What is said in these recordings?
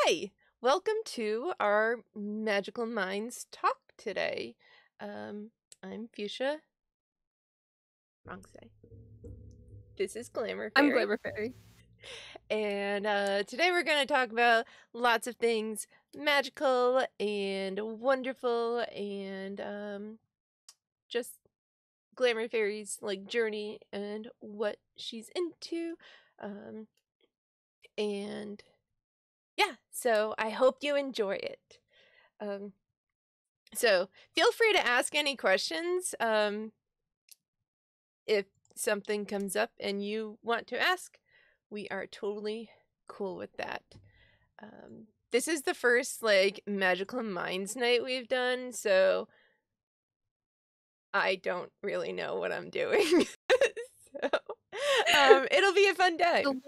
Hi, welcome to our Magical Minds talk today. I'm Fuchsia. Wrong say. This is Glamour I'm Fairy. GlamourFaerie. And today we're going to talk about lots of things magical and wonderful and just Glamour Fairy's like journey and what she's into. Um, and yeah, so I hope you enjoy it. Um, So feel free to ask any questions if something comes up and you want to ask. We are totally cool with that. This is the first like Magical Minds night we've done, so I don't really know what I'm doing. so, it'll be a fun time.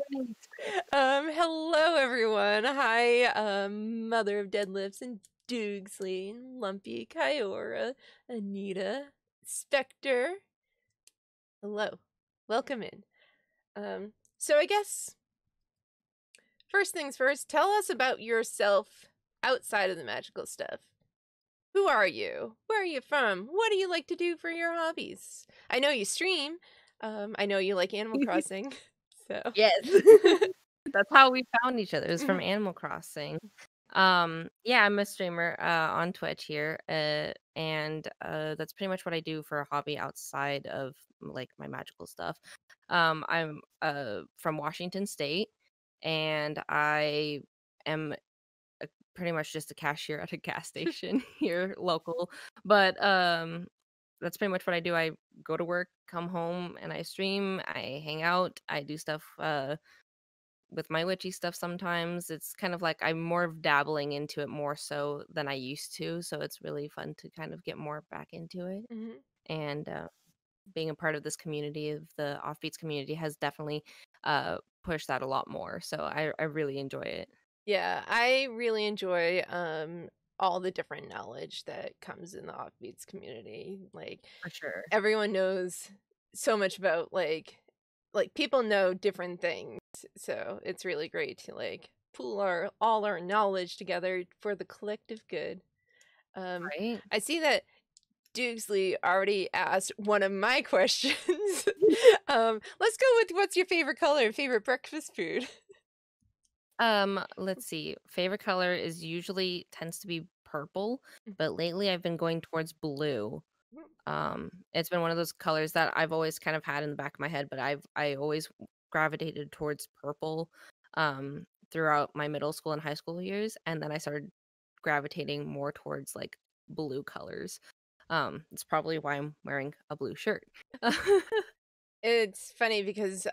Hello everyone. Hi, Mother of Deadlifts and Doogsley and Lumpy, Kyora, Anita, Spectre. Hello. Welcome in. So I guess first things first, tell us about yourself outside of the magical stuff. Who are you? Where are you from? What do you like to do for your hobbies? I know you stream. I know you like Animal Crossing. So Yes. That's how we found each other, is from Animal Crossing. Yeah, I'm a streamer on Twitch here, and that's pretty much what I do for a hobby outside of like my magical stuff. I'm from Washington State, and I am pretty much just a cashier at a gas station here local. But that's pretty much what I do. I go to work, come home, and I stream. I hang out. I do stuff with my witchy stuff sometimes. It's kind of like I'm more of dabbling into it more so than I used to. So it's really fun to kind of get more back into it. Mhm. And being a part of this community, of the Offbeats community, has definitely pushed that a lot more. So I really enjoy it. Yeah, I really enjoy all the different knowledge that comes in the Offbeats community. Like For sure. everyone knows so much about like people know different things. So it's really great to like pool our all our knowledge together for the collective good. Um Right? I see that Doogsley already asked one of my questions. Let's go with what's your favorite color, favorite breakfast food? Let's see. Favorite color is usually tends to be purple, Mm. but lately I've been going towards blue. It's been one of those colors that I've always kind of had in the back of my head, but I always gravitated towards purple throughout my middle school and high school years, and then I started gravitating more towards like blue colors. It's probably why I'm wearing a blue shirt. It's funny because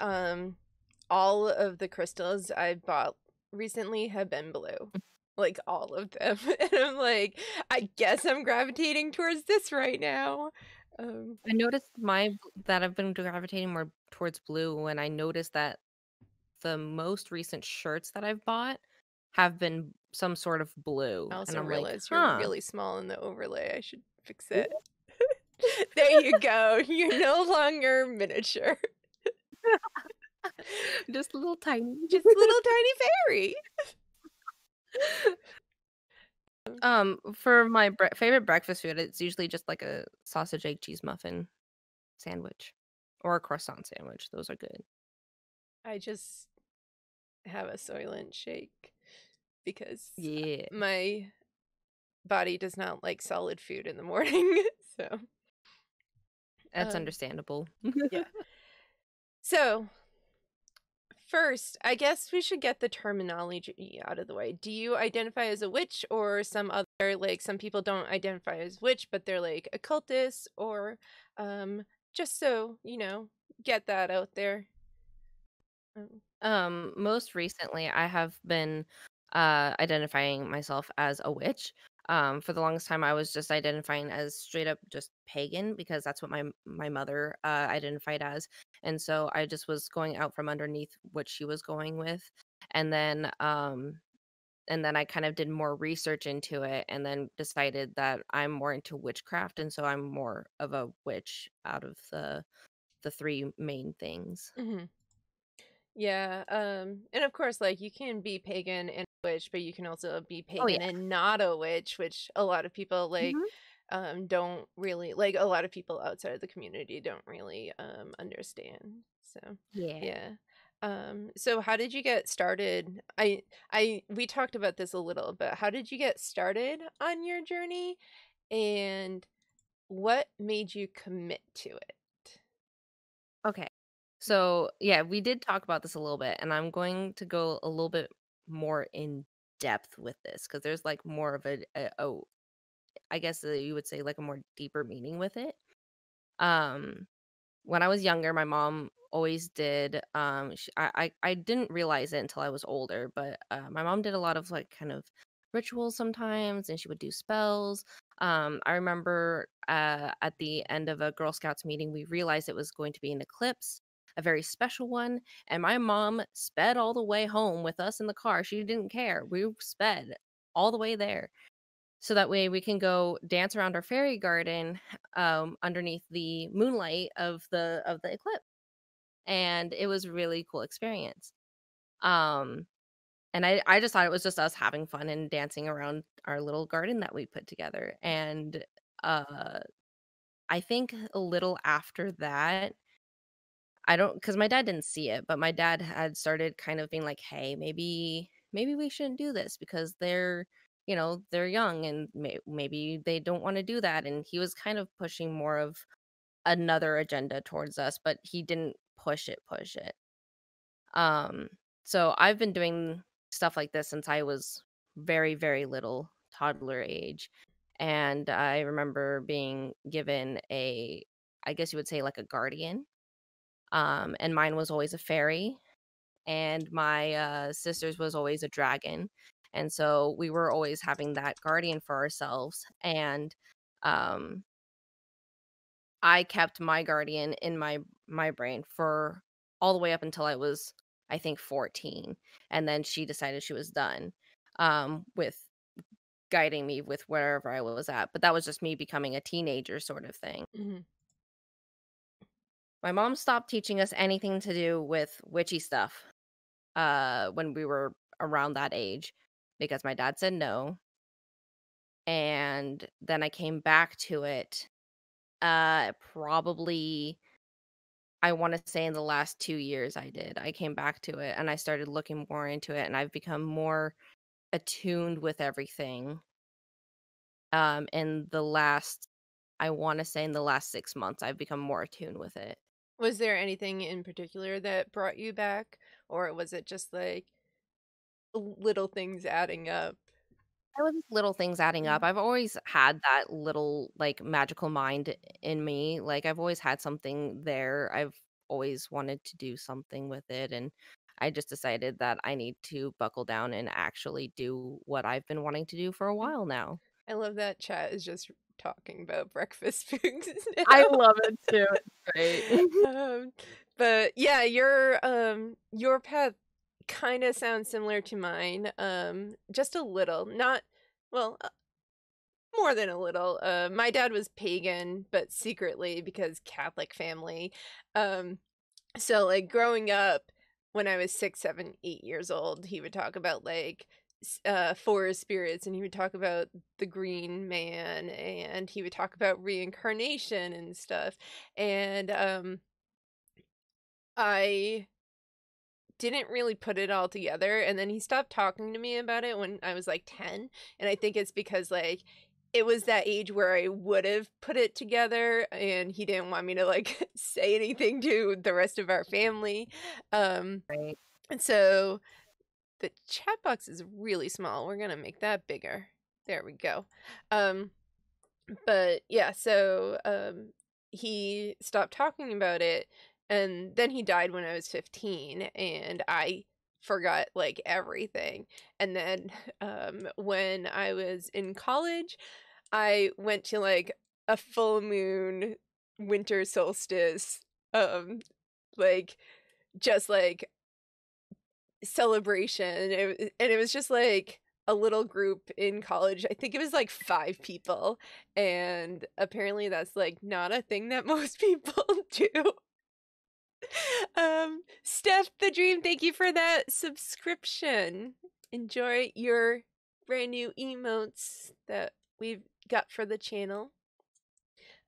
all of the crystals I've bought recently have been blue. Like all of them. And I'm like, I guess I'm gravitating towards this right now. Um I noticed that I've been gravitating more towards blue when I noticed that the most recent shirts that I've bought have been some sort of blue, I and also I'm like, realized you're "Huh." really small in the overlay. I should fix Ooh. it. There you go. You're no longer miniature. Just a little tiny. Just little tiny fairy. For my favorite breakfast food, it's usually just like a sausage, egg, cheese muffin sandwich or a croissant sandwich. Those are good. I just have a Soylent shake because Yeah, my body does not like solid food in the morning. So, that's um, understandable. yeah. So, first, I guess we should get the terminology out of the way. Do you identify as a witch or some other, like, some people don't identify as witch, but they're like occultists or, just so, get that out there. Um, Most recently, I have been identifying myself as a witch. For the longest time, I was just identifying as straight up just pagan because that's what my mother identified as, and so I just was going out from underneath what she was going with, and then I kind of did more research into it, and then decided that I'm more into witchcraft, and so I'm more of a witch out of the three main things. mhm. Yeah, and of course, like, you can be pagan and a witch, but you can also be Oh, pagan yeah. and not a witch, which a lot of people, like, Mhm. don't really like, a lot of people outside of the community don't really, understand, so, Yeah. yeah. So how did you get started? We talked about this a little, but how did you get started on your journey, and what made you commit to it? Okay. So, yeah, we did talk about this a little bit, and I'm going to go a little bit more in depth with this because there's like more of I guess you would say like a more deeper meaning with it. Um, when I was younger, my mom always did. I didn't realize it until I was older, but my mom did a lot of like kind of rituals sometimes, and she would do spells. I remember at the end of a Girl Scouts meeting, we realized it was going to be an eclipse, a very special one, and my mom sped all the way home with us in the car. She didn't care. We sped all the way there so that way we can go dance around our fairy garden underneath the moonlight of the eclipse, and it was a really cool experience. um and I just thought it was just us having fun and dancing around our little garden that we put together. And uh I think a little after that, I don't, because my dad didn't see it, but my dad had started kind of being like, "Hey, maybe we shouldn't do this because they're young and maybe they don't want to do that." And he was kind of pushing more of another agenda towards us, but he didn't push it. Um, so I've been doing stuff like this since I was very, very little, toddler age. And I remember being given I guess you would say like a guardian. And mine was always a fairy, and my sister's was always a dragon. And so we were always having that guardian for ourselves. And um, I kept my guardian in my brain for all the way up until I was, I think, 14, and then she decided she was done with guiding me with wherever I was at. But that was just me becoming a teenager sort of thing. Mhm. My mom stopped teaching us anything to do with witchy stuff when we were around that age because my dad said no. And then I came back to it probably, I wanna say, in the last 2 years I did. I came back to it, and I started looking more into it, and I've become more attuned with everything, in the last, I wanna say, in the last 6 months, I've become more attuned with it. Was there anything in particular that brought you back, or was it just like little things adding up? It was just little things adding up. Mhm. I've always had that little, like, magical mind in me. Like, I've always had something there. I've always wanted to do something with it, and I just decided that I need to buckle down and actually do what I've been wanting to do for a Mm. while now. I love that chat is just talking about breakfast foods I now. love it too, it's great. Um, but yeah, your path kind of sounds similar to mine. Just a little, not well, more than a little. My dad was pagan, but secretly because Catholic family. Um, So, like, growing up, when I was 6, 7, 8 years old, he would talk about, like, forest spirits, and he would talk about the Green Man, and he would talk about reincarnation and stuff, and, I didn't really put it all together, and then he stopped talking to me about it when I was, like, 10, and I think it's because, like, it was that age where I would've put it together, and he didn't want me to, like, say anything to the rest of our family, um Right. and so the chat box is really small. We're gonna make that bigger. There we go. Um, but yeah, so he stopped talking about it, and then he died when I was 15, and I forgot like everything. And then when I was in college, I went to like a full moon winter solstice um like just like celebration. And it was just like a little group in college. I think it was like 5 people, and apparently that's like not a thing that most people do. Steph the Dream, thank you for that subscription. Enjoy your brand new emotes that we've got for the channel.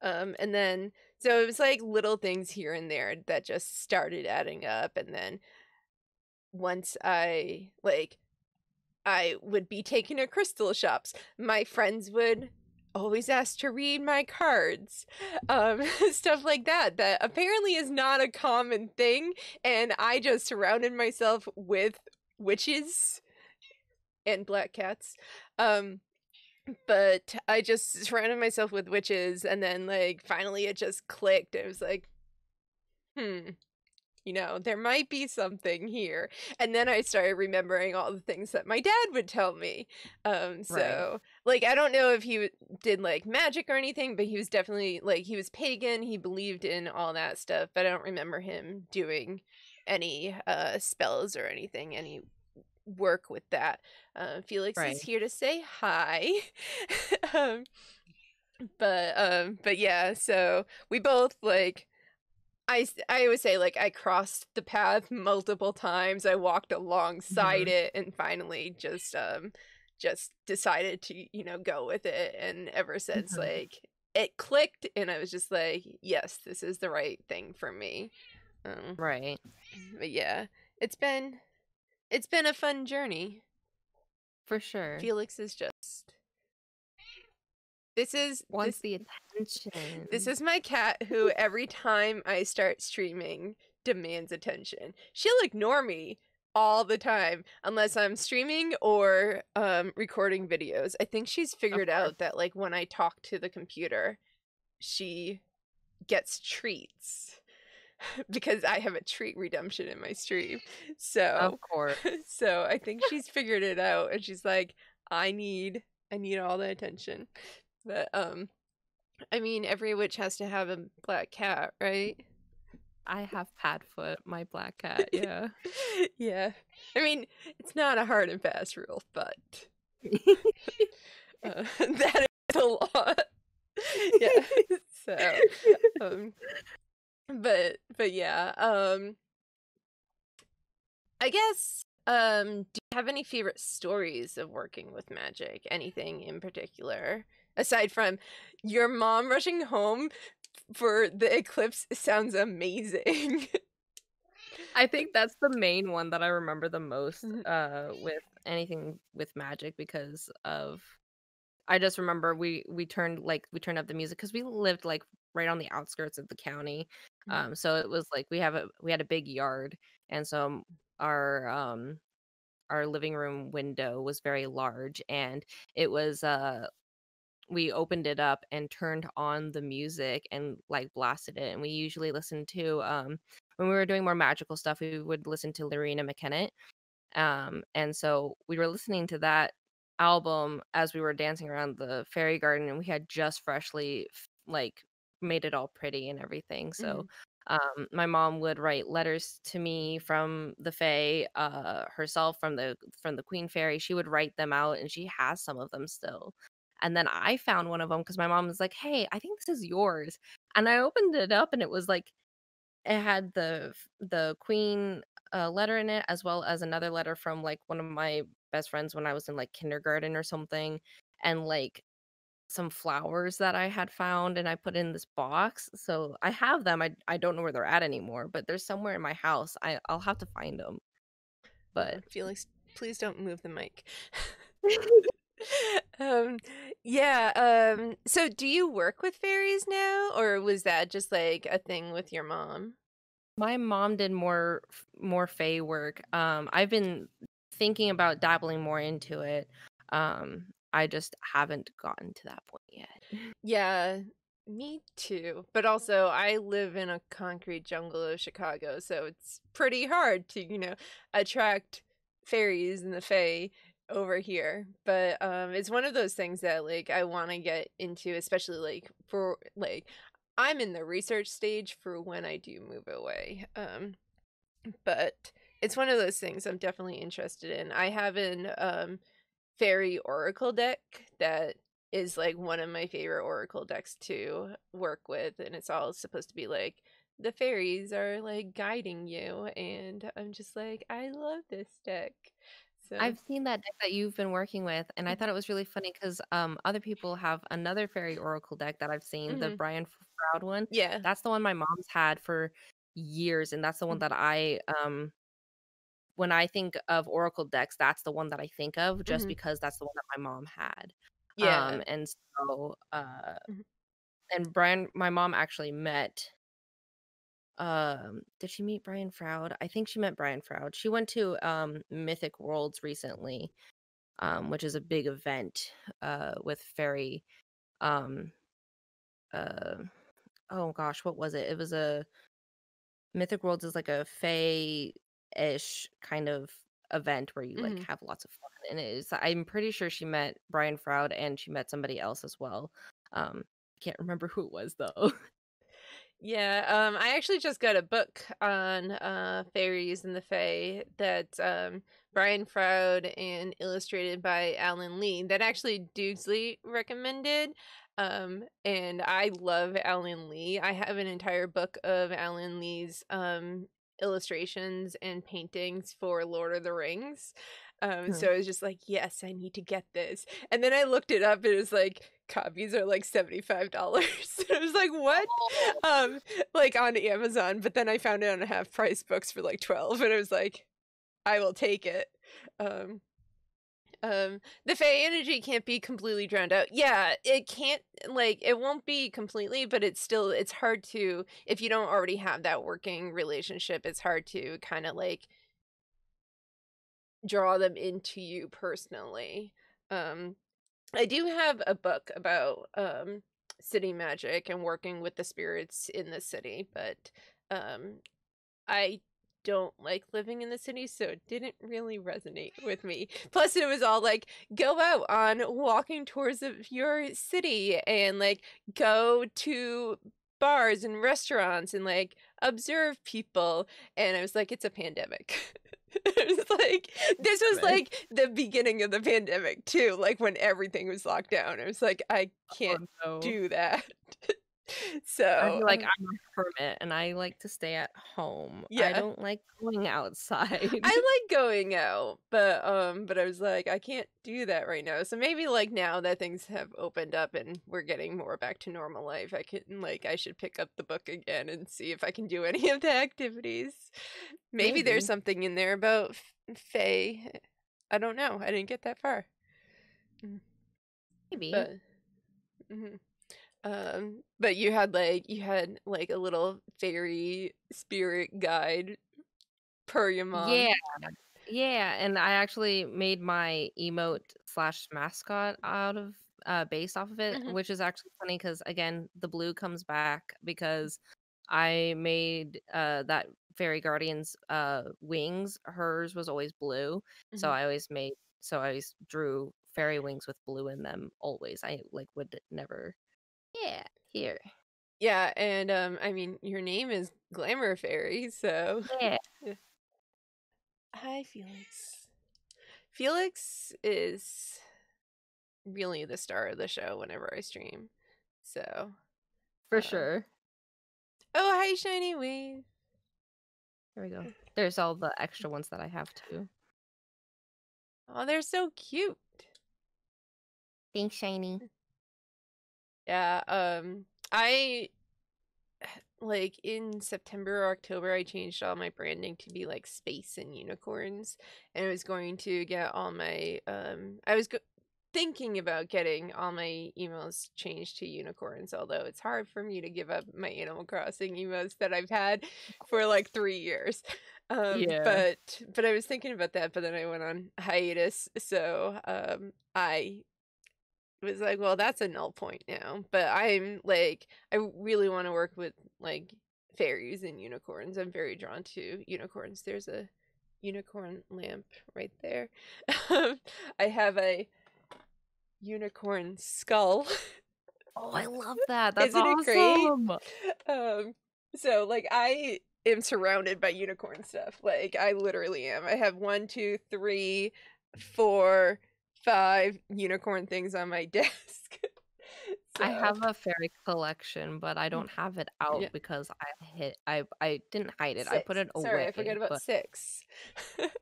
And then, so it was like little things here and there that just started adding up. And then once I would be taken to crystal shops, my friends would always ask to read my cards, stuff like that, that apparently is not a common thing. And I just surrounded myself with witches and black cats. But I just surrounded myself with witches, and then like finally it just clicked. It was like, you know, there might be something here. And then I started remembering all the things that my dad would tell me. So like, I don't know if he did like magic or anything, but he was definitely like, he was pagan. He believed in all that stuff, but I don't remember him doing any spells or anything, any work with that. Felix is here to say hi. But yeah, so we both like, I always say like I crossed the path multiple times. I walked alongside it and finally just decided to, you know, go with it. And ever since like it clicked and I was just like, yes, this is the right thing for me. But yeah, it's been a fun journey. For sure. Felix is just wants the attention. This is my cat who every time I start streaming demands attention. She'll ignore me all the time unless I'm streaming or recording videos. I think she's figured out that like when I talk to the computer, she gets treats because I have a treat redemption in my stream. So of course. So I think she's figured it out and she's like, I need all the attention. But I mean, every witch has to have a black cat, right? I have Padfoot, my black cat, yeah. Yeah. I mean, it's not a hard and fast rule, but that is a lot. Yeah. So, but yeah, I guess, do you have any favorite stories of working with magic? Anything in particular? Aside from your mom rushing home for the eclipse sounds amazing. I think that's the main one that I remember the most with anything with magic because of I just remember we turned up the music because we lived like right on the outskirts of the county. So it was like we had a big yard and so our living room window was very large and it was we opened it up and turned on the music and like blasted it. And we usually listened to when we were doing more magical stuff, we would listen to Lorena McKennitt. And so we were listening to that album as we were dancing around the fairy garden, and we had just freshly like made it all pretty and everything. So my mom would write letters to me from the fae herself, from the queen fairy. She would write them out and she has some of them still. And then I found one of them because my mom was like, hey, I think this is yours. And I opened it up and it was like, it had the queen letter in it, as well as another letter from like one of my best friends when I was in like kindergarten or something. And like some flowers that I had found and I put in this box. So I have them. I don't know where they're at anymore, but they're somewhere in my house. I'll have to find them. But Felix, please don't move the mic. So do you work with fairies now, or was that just like a thing with your mom? My mom did more fae work. I've been thinking about dabbling more into it. I just haven't gotten to that point yet. Yeah, me too. But also I live in a concrete jungle of Chicago, so it's pretty hard to, you know, attract fairies and the fae over here. But it's one of those things that like I want to get into, especially like for like I'm in the research stage for when I do move away. But it's one of those things I'm definitely interested in. I have an fairy oracle deck that is like one of my favorite oracle decks to work with, and it's all supposed to be like the fairies are like guiding you, and I'm just like, I love this deck. So I've seen that deck that you've been working with, and I thought it was really funny because other people have another fairy oracle deck that I've seen, the mhm. Brian Froud one. Yeah. That's the one my mom's had for years, and that's the one that I when I think of oracle decks, that's the one that I think of just Mm-hmm. because that's the one that my mom had. Yeah. And so Mhm. and Brian, my mom actually met did she meet Brian Froud? I think she met Brian Froud. She went to Mythic Worlds recently, which is a big event with fairy um uh oh gosh, what was it? It was a Mythic Worlds is like a fae-ish kind of event where you like Mhm. have lots of fun. And it is I'm pretty sure she met Brian Froud and she met somebody else as well. I can't remember who it was though. Yeah, I actually just got a book on fairies and the fae that Brian Froud and illustrated by Alan Lee that actually Dudesley recommended. And I love Alan Lee. I have an entire book of Alan Lee's illustrations and paintings for Lord of the Rings. Hmm. So I was just like, yes, I need to get this. And then I looked it up, and it was like copies are like $75. I was like, what? Oh, Like on Amazon, but then I found it on half price books for like 12, and I was like, I will take it. Um the Fae energy can't be completely drowned out. Yeah, it can't, like, it won't be completely, but it's hard to, if you don't already have that working relationship, it's hard to kind of like draw them into you personally. Um I do have a book about city magic and working with the spirits in the city, but um I don't like living in the city, so it didn't really resonate with me. Plus, it was all like, go out on walking tours of your city and like go to bars and restaurants and like observe people. And I was like, it's a pandemic. It was like, this was pandemic. like the beginning of the pandemic too, like when everything was locked down. I was like, I Oh can't no. do that. I So, feel like I'm a hermit and I like to stay at home. I yeah. don't like going outside. I like going out, but I was like, I can't do that right now. So maybe like now that things have opened up and we're getting more back to normal life, I should pick up the book again and see if I can do any of the activities. Maybe there's Maybe. something in there about Faye. I don't know. I didn't get that far. Mm, Maybe. But mhm. But you had like a little fairy spirit guide per your mom. Yeah. Yeah, and I actually made my emote slash mascot out of based off of it, Hmm. which is actually funny because again, the blue comes back because I made that fairy guardian's wings. Hers was always blue, so Hmm. I always drew fairy wings with blue in them always. I like would never. Yeah, here. Yeah, and I mean, your name is GlamourFaerie, so Yeah, yeah. Hi, Felix. Felix is really the star of the show whenever I stream. So, for um, sure. oh, hi, Shiny Wave. There we go. There's all the extra ones that I have too. Oh, they're so cute. Thanks, shiny. Yeah, I like in September or October, I changed all my branding to be like space and unicorns, and I was going to get all my thinking about getting all my emails changed to unicorns, although it's hard for me to give up my Animal Crossing emails that I've had for like 3 years. Yeah. But I was thinking about that, but then I went on hiatus, so I was like, well, that's a null point now. But I'm like, I really want to work with like fairies and unicorns. I'm very drawn to unicorns. There's a unicorn lamp right there. I have a unicorn skull. Oh, I love that. That's Isn't it great? awesome. Um, so like I am surrounded by unicorn stuff. Like I literally am. I have 1, 2, 3, 4, 5 unicorn things on my desk. I So have a fairy collection, but I don't have it out yeah, because I didn't hide it. I put 6. it Sorry, I forgot away, about but 6.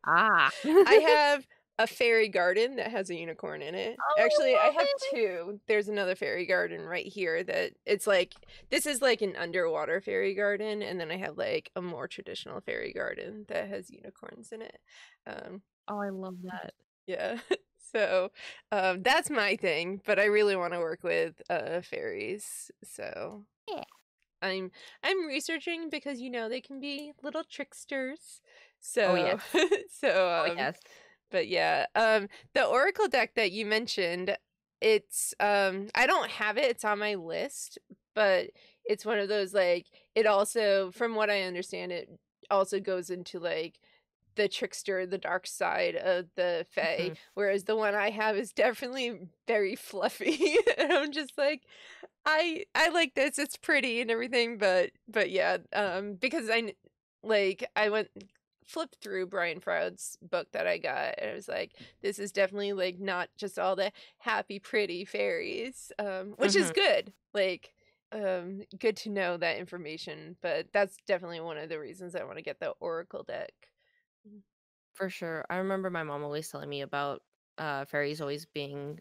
ah. I have a fairy garden that has a unicorn in it. Actually, I Oh, have 2. There's another fairy garden right here that it's like this is like an underwater fairy garden, and then I have like a more traditional fairy garden that has unicorns in it. Um, I love that. yeah. So, that's my thing, but I really want to work with fairies. So, Yeah. I'm I'm researching because they can be little tricksters. Oh So, yes. so Oh yes. but yeah, the Oracle deck that you mentioned, it's I don't have it, it's on my list, but it's one of those like it also from what I understand it also goes into like the trickster, the dark side of the fae, Mhm. whereas the one I have is definitely very fluffy. And I'm just like I like this. It's pretty and everything, but yeah, because like I went flipped through Brian Froud's book that I got, and I was like, this is definitely like not just all the happy, pretty fairies, which is Mhm. good. Like, good to know that information, but that's definitely one of the reasons I want to get the Oracle deck. For sure. I remember my mom always telling me about fairies always being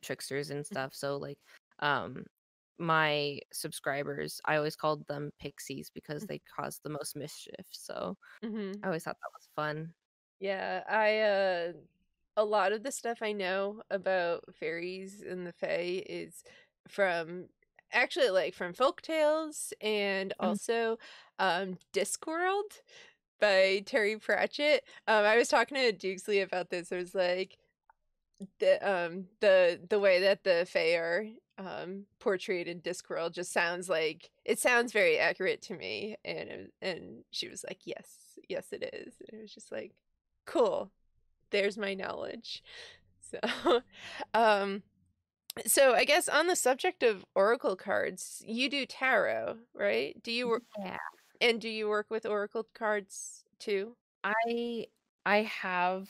tricksters and stuff. So like um my subscribers, I always called them pixies because they caused the most mischief. So Mm-hmm. I always thought that was fun. Yeah, a lot of the stuff I know about fairies and the fae is from actually like from folk tales and Mhm. also Discworld by Terry Pratchett. I was talking to Dukesley about this. I was like the way that the fae are portrayed in Discworld just sounds like it sounds very accurate to me, and she was like, yes it is. And it was just like, cool, there's my knowledge. So um so I guess on the subject of oracle cards, you do tarot, right? Yeah. Do you work with oracle cards too? I I have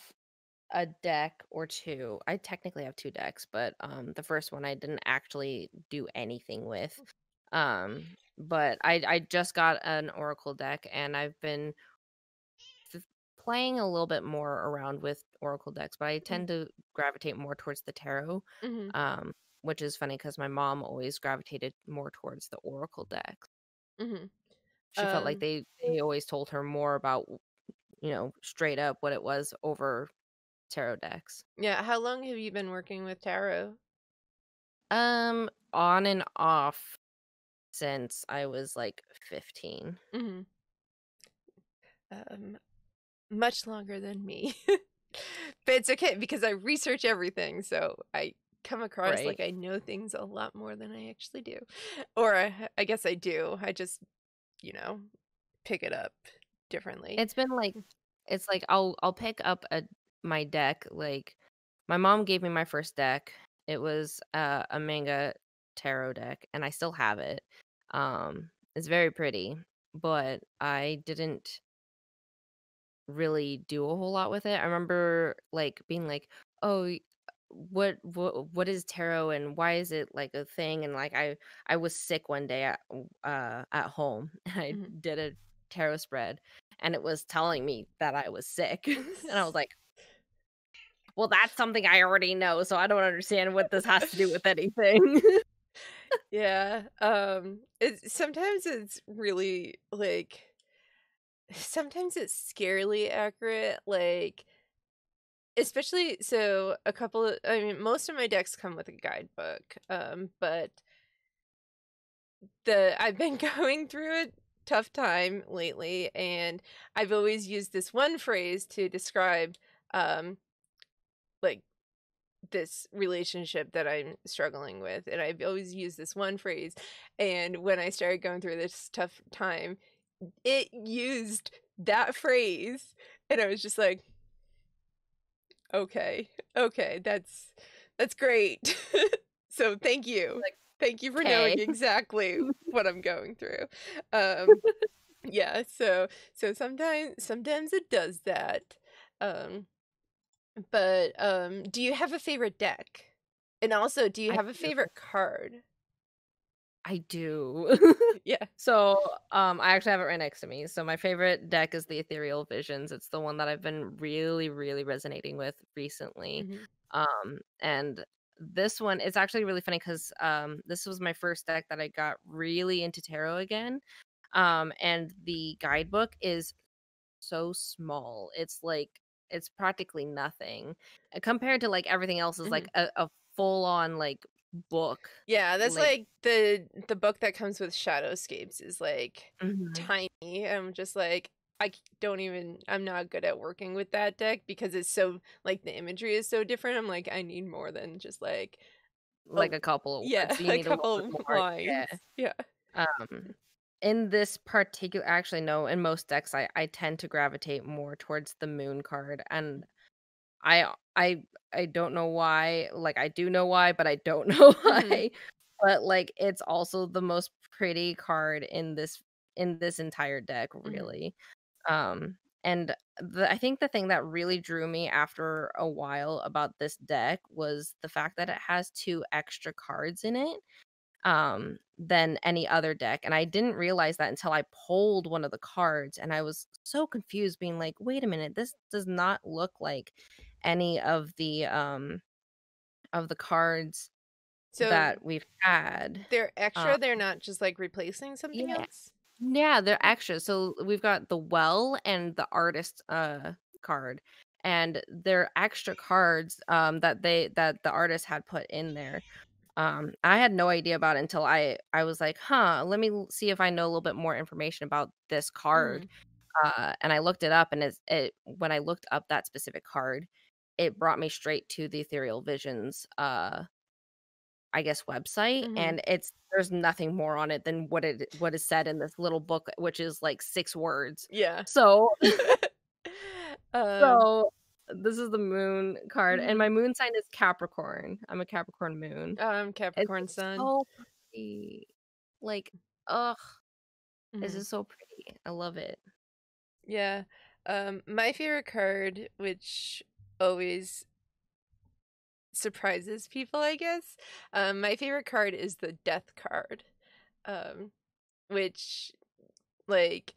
a deck or two. I technically have two decks, but the first one I didn't actually do anything with. But I just got an oracle deck and I've been f- playing a little bit more around with oracle decks, but I tend to gravitate more towards the tarot. Mm-hmm. Um which is funny cuz my mom always gravitated more towards the oracle decks. Mm-hmm. She felt like they always told her more about, straight up what it was over tarot decks. Yeah, how long have you been working with tarot? On and off since I was like 15. Mm-hmm. Um, much longer than me. But it's okay because I research everything, so I come across Right. like I know things a lot more than I actually do. Or I guess I do. I just, you know, pick it up differently. It's been like it's like I'll pick up my deck. Like my mom gave me my first deck. It was a manga tarot deck and I still have it. It's very pretty, but I didn't really do a whole lot with it. I remember like being like, "Oh, what is tarot and why is it like a thing?" And like I was sick one day at home and I Mhm. did a tarot spread and it was telling me that I was sick. And I was like, "Well, that's something I already know, so I don't understand what this has to do with anything." Yeah. Sometimes it's really like sometimes it's scarily accurate, like especially so a couple of I mean most of my decks come with a guidebook. But the I've been going through a tough time lately, and I've always used this one phrase to describe um like this relationship that I'm struggling with, and I've always used this one phrase, and when I started going through this tough time, it used that phrase, and I was just like, okay, okay, that's great. So thank you. Like, Thank you for knowing "Okay." exactly what I'm going through. Um, yeah, so sometimes it does that. Um, but do you have a favorite deck? And also, do you I have a do. favorite card? I do. Yeah. So, I actually have it right next to me. So my favorite deck is the Ethereal Visions. It's the one that I've been really, really resonating with recently. Mhm. And this one, it's actually really funny because this was my first deck that I got really into tarot again. And the guidebook is so small. It's like it's practically nothing compared to like everything else is like Mhm. a full on like book. Yeah, that's Like, like the book that comes with Shadowscapes is like mhm. tiny. I'm just like don't even I'm not good at working with that deck because it's so like the imagery is so different. I'm like I need more than just like Like oh a couple of yeah, words. You a need a little bit couple more. lines. Yeah. Yeah. In this particular, actually no, in most decks I tend to gravitate more towards the moon card, and I don't know why, like I do know why, but I don't know Mhm. why. But like it's also the most pretty card in this entire deck, Mhm. really. And I think the thing that really drew me after a while about this deck was the fact that it has two extra cards in it than any other deck, and I didn't realize that until I pulled one of the cards, and I was so confused being like, "Wait a minute, this does not look like any of the cards So that we've had." they're Um, extra, they're not just like replacing something yeah. else? Yeah, they're extra. So we've got the well and the artist card. And they're extra cards that the artist had put in there. I had no idea about it until I was like, "Huh, let me see if I know a little bit more information about this card." Mhm. And I looked it up, and it when I looked up that specific card, it brought me straight to the Ethereal Visions I guess, website, Mhm. and there's nothing more on it than what is said in this little book, which is like 6 words. Yeah. So Um, so this is the moon card, and my mhm. moon sign is Capricorn. I'm a Capricorn moon. It's Capricorn just Sun. so pretty. Like, ugh, this Mhm. is so pretty. I love it. Yeah. My favorite card, which always surprises people, I guess. My favorite card is the Death card. Um, which like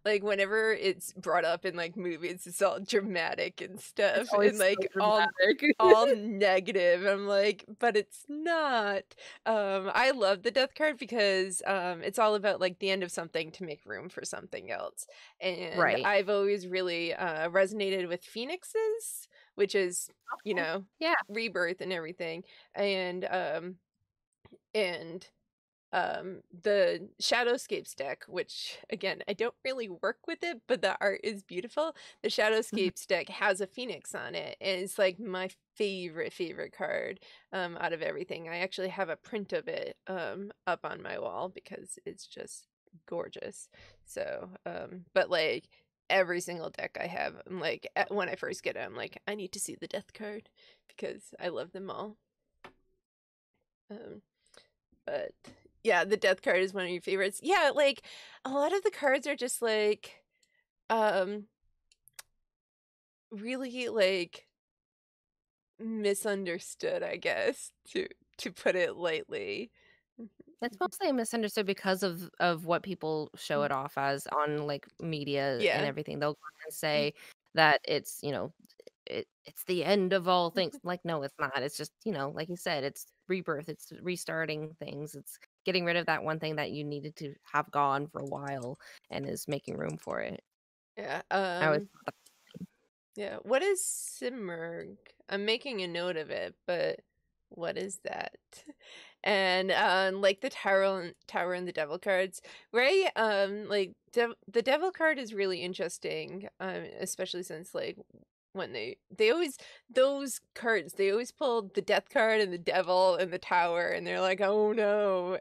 like whenever it's brought up in like movies, it's all dramatic and It's stuff and always so like dramatic. all negative. I'm like, but it's not. I love the death card because it's all about like the end of something to make room for something else. And Right. I've always really resonated with phoenixes, which is, you Okay. know, Yeah. rebirth and everything. And the Shadowscapes deck, which again I don't really work with it, but the art is beautiful. The Mhm. Shadowscapes deck has a phoenix on it, and it's like my favorite card out of everything. I actually have a print of it up on my wall because it's just gorgeous. So but like every single deck I have, I'm like when I first get it, I'm like I need to see the death card because I love them all. um but yeah, the death card is one of your favorites. Yeah, like a lot of the cards are just like um really like misunderstood, I guess, to put it lightly. It's mostly misunderstood because of what people show it off as on, like, media and Yeah. everything. They'll go and say that it's, it's the end of all things. Like, no, it's not. It's just, like you said, it's rebirth, it's restarting things, it's getting rid of that one thing that you needed to have gone for a while and is making room for it. Yeah. I always thought Yeah. What is Simmerg? I'm making a note of it, but what is that? And like the tower and the devil cards, right? Like the devil card is really interesting, especially since like when they always those cards they always pulled the death card and the devil and the tower, and they're like, oh no,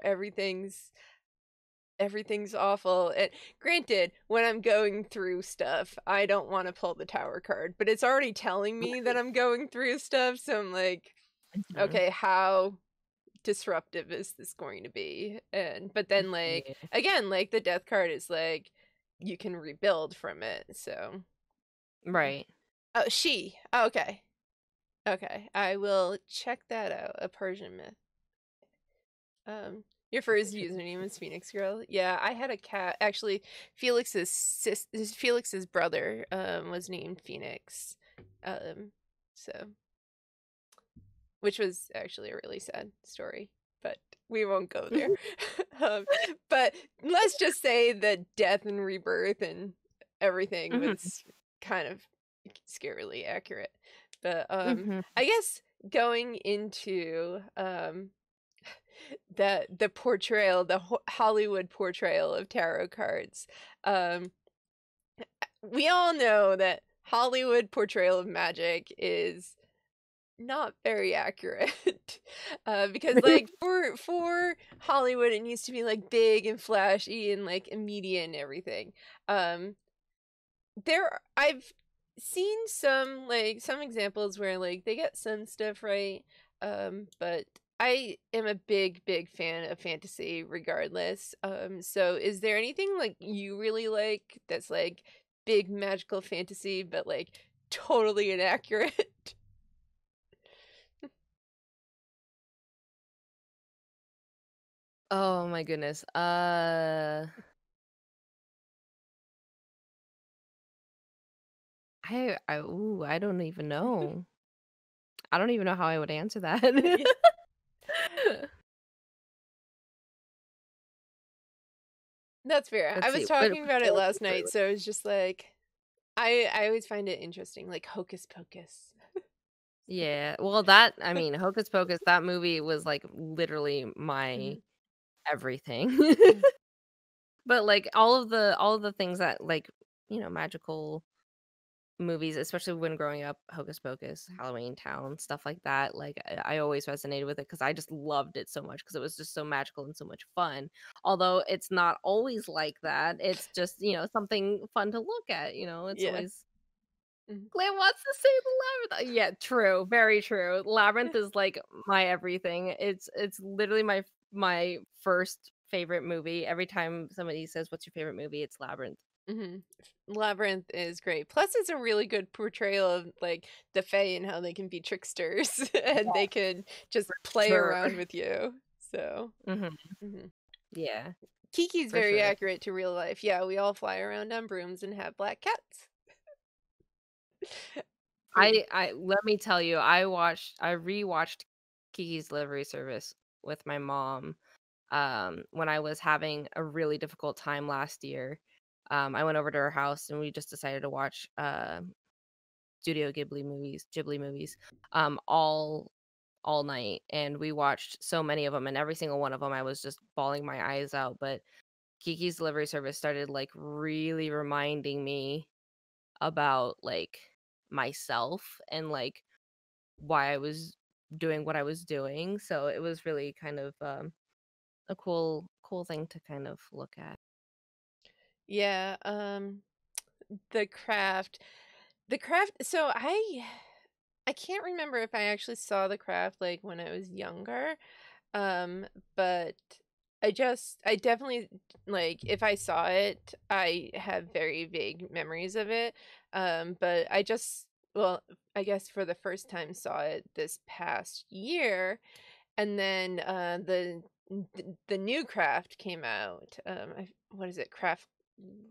everything's awful. And granted, when I'm going through stuff, I don't want to pull the tower card, but it's already telling me that right. I'm going through stuff, so I'm like, Mhm. okay, how disruptive is this going to be? And but then like Yeah. again, like the death card is like you can rebuild from it. So Right. oh, she. Oh, okay. Okay. I will check that out. A Persian myth. Your first username was Phoenix Girl. Yeah, I had a cat. Actually, Felix's brother was named Phoenix. So which was actually a really sad story, but we won't go there. But let's just say that death and rebirth and everything was kind of scarily accurate. But I guess going into the portrayal, the Hollywood portrayal of tarot cards, we all know that Hollywood portrayal of magic is not very accurate. Because like for Hollywood it needs to be like big and flashy and like immediate and everything. I've seen some examples where like they get some stuff right, but I am a big fan of fantasy regardless. So is there anything like you really like that's like big magical fantasy but like totally inaccurate? Oh my goodness. I don't even know. I don't even know how I would answer that. That's fair. I Let's was see. talking about it last What- night, so it's just like I always find it interesting, like Hocus Pocus. Yeah. Well, I mean, Hocus Pocus, that movie was like literally my Mhm. everything. Mm. But like all of the things that like, magical movies, especially when growing up, Hocus Pocus, Halloween Town, stuff like that, like I always resonated with it because I just loved it so much because it was just so magical and so much fun. Although it's not always like that. It's just, something fun to look at, it's Yeah. always Mhm. Glam wants to say the labyrinth. Yeah, true, very true. Labyrinth is like my everything. It's literally my first favorite movie. Every time somebody says, "What's your favorite movie?" It's Labyrinth. Mhm. Labyrinth is great. Plus, it's a really good portrayal of like the Fae and how they can be tricksters and they can just play Sure. around with you. So, hmm mhm. Yeah, Kiki's for very sure. accurate to real life. Yeah, we all fly around on brooms and have black cats. Boom. I let me tell you, I rewatched Kiki's Delivery Service with my mom when I was having a really difficult time last year. I went over to her house and we just decided to watch Studio Ghibli movies, all night, and we watched so many of them, and every single one of them, I was just bawling my eyes out. But Kiki's Delivery Service started like really reminding me about like myself and like why I was doing what I was doing. So it was really kind of a cool thing to kind of look at. Yeah, the craft. The craft, so I can't remember if I actually saw the craft like when I was younger. But I definitely like if I saw it, I have very vague memories of it. But well, I guess for the first time saw it this past year, and then the new craft came out. What is it? Craft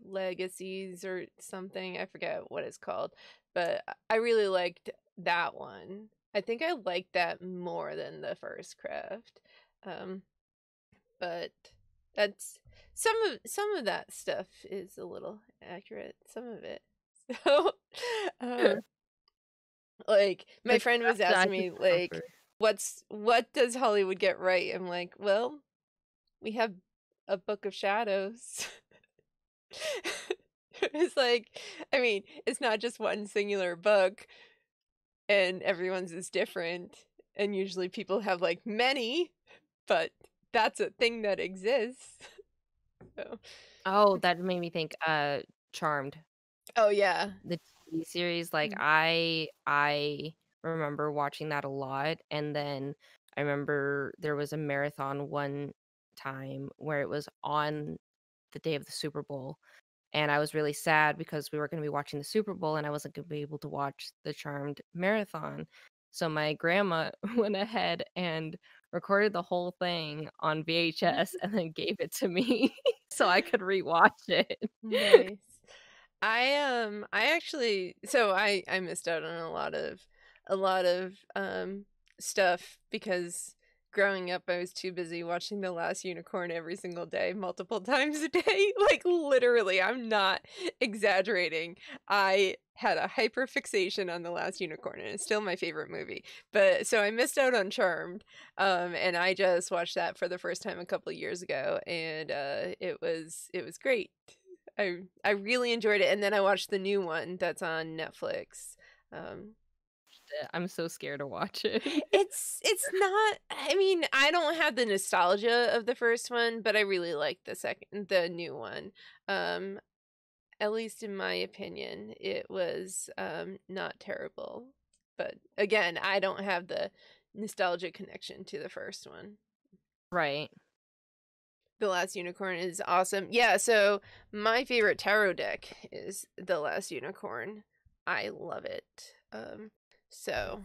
Legacies or something. I forget what it's called, but I really liked that one. I think I liked that more than the first craft. Um, but that's some of that stuff is a little accurate. Some of it. So, Sure. um, like my The friend was craft I asking could me remember. like, what does Hollywood get right? I'm like, well, we have a book of shadows. It's like, I mean, it's not just one singular book, and everyone's is different. And usually people have like many, but that's a thing that exists. So, Oh, that made me think, Charmed, oh yeah. the TV series, like, Mm. I remember watching that a lot, and then I remember there was a marathon one time where it was on the day of the Super Bowl, and I was really sad because we were gonna be watching the Super Bowl, and I wasn't gonna be able to watch the Charmed marathon. So my grandma went ahead and recorded the whole thing on VHS and then gave it to me so I could rewatch it. Nice. I actually, so I missed out on a lot of stuff because growing up I was too busy watching The Last Unicorn every single day, multiple times a day. Like literally, I'm not exaggerating. I had a hyper fixation on The Last Unicorn and it's still my favorite movie. But so I missed out on Charmed. And I just watched that for the first time a couple of years ago, and it was great. I really enjoyed it, and then I watched the new one that's on Netflix. Um, I'm so scared to watch it. it's not. I mean, I don't have the nostalgia of the first one, but I really like the new one. Um, at least in my opinion, it was not terrible. But again, I don't have the nostalgia connection to the first one. Right. The Last Unicorn is awesome. Yeah, so my favorite tarot deck is The Last Unicorn. I love it. So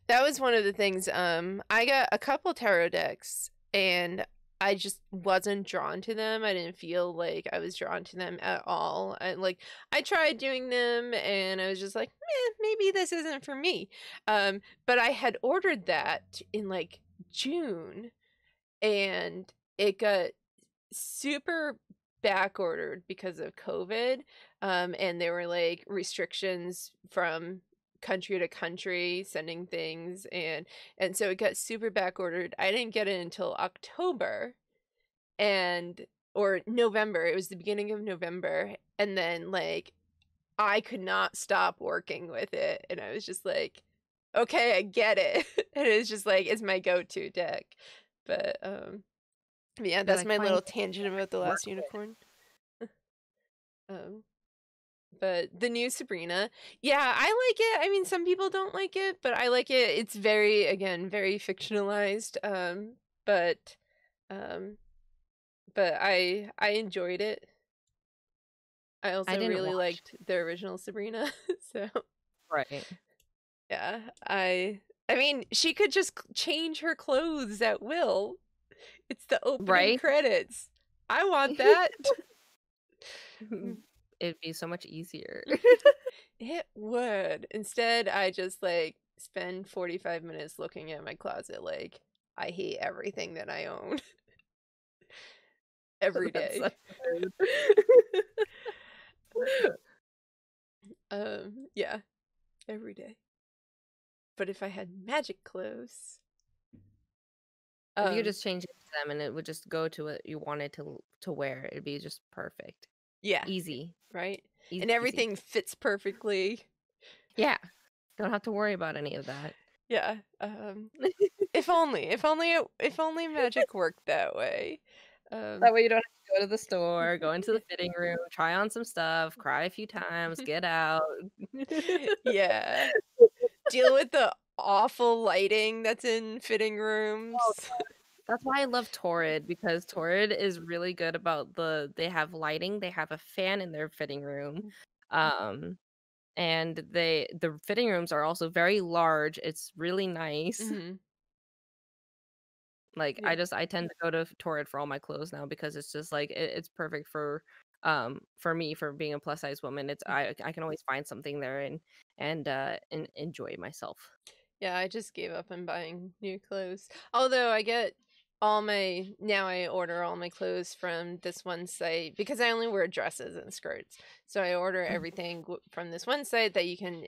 that was one of the things. I got a couple tarot decks and I just wasn't drawn to them. I didn't feel like I was drawn to them at all. I tried doing them and I was just like, maybe this isn't for me. But I had ordered that in like June and it got super back ordered because of COVID. And there were like restrictions from country to country sending things, and so it got super back ordered. I didn't get it until October or November. It was the beginning of November, and then like I could not stop working with it, and I was just like, okay, I get it. And it's just like it's my go-to deck. But yeah, that's my little tangent about The Last Unicorn. But the new Sabrina, yeah, I like it. I mean, some people don't like it, but I like it. It's very, again, very fictionalized. But I enjoyed it. I also really liked the original Sabrina. So right. Yeah, I mean, she could just change her clothes at will. It's the opening credits. I want that. It'd be so much easier. It would. Instead, I just like spend 45 minutes looking at my closet like I hate everything that I own. Every day. Yeah. Every day. But if I had magic clothes, if you just change it to them and it would just go to what you wanted to wear, it'd be just perfect. Yeah. Easy. Right? Easy, and everything fits perfectly. Yeah. Don't have to worry about any of that. Yeah. If only magic worked that way. That way you don't have to go to the store, go into the fitting room, try on some stuff, cry a few times, get out. Yeah. Deal with the awful lighting that's in fitting rooms. Oh, that's why I love Torrid, because Torrid is really good about they have lighting, they have a fan in their fitting room. And the fitting rooms are also very large. It's really nice. Mm-hmm. Like yeah. I tend to go to Torrid for all my clothes now because it's just like it's perfect for me, for being a plus size woman. It's I can always find something there and enjoy myself. Yeah, I just gave up on buying new clothes. Although I order all my clothes from this one site because I only wear dresses and skirts. So I order everything from this one site that you can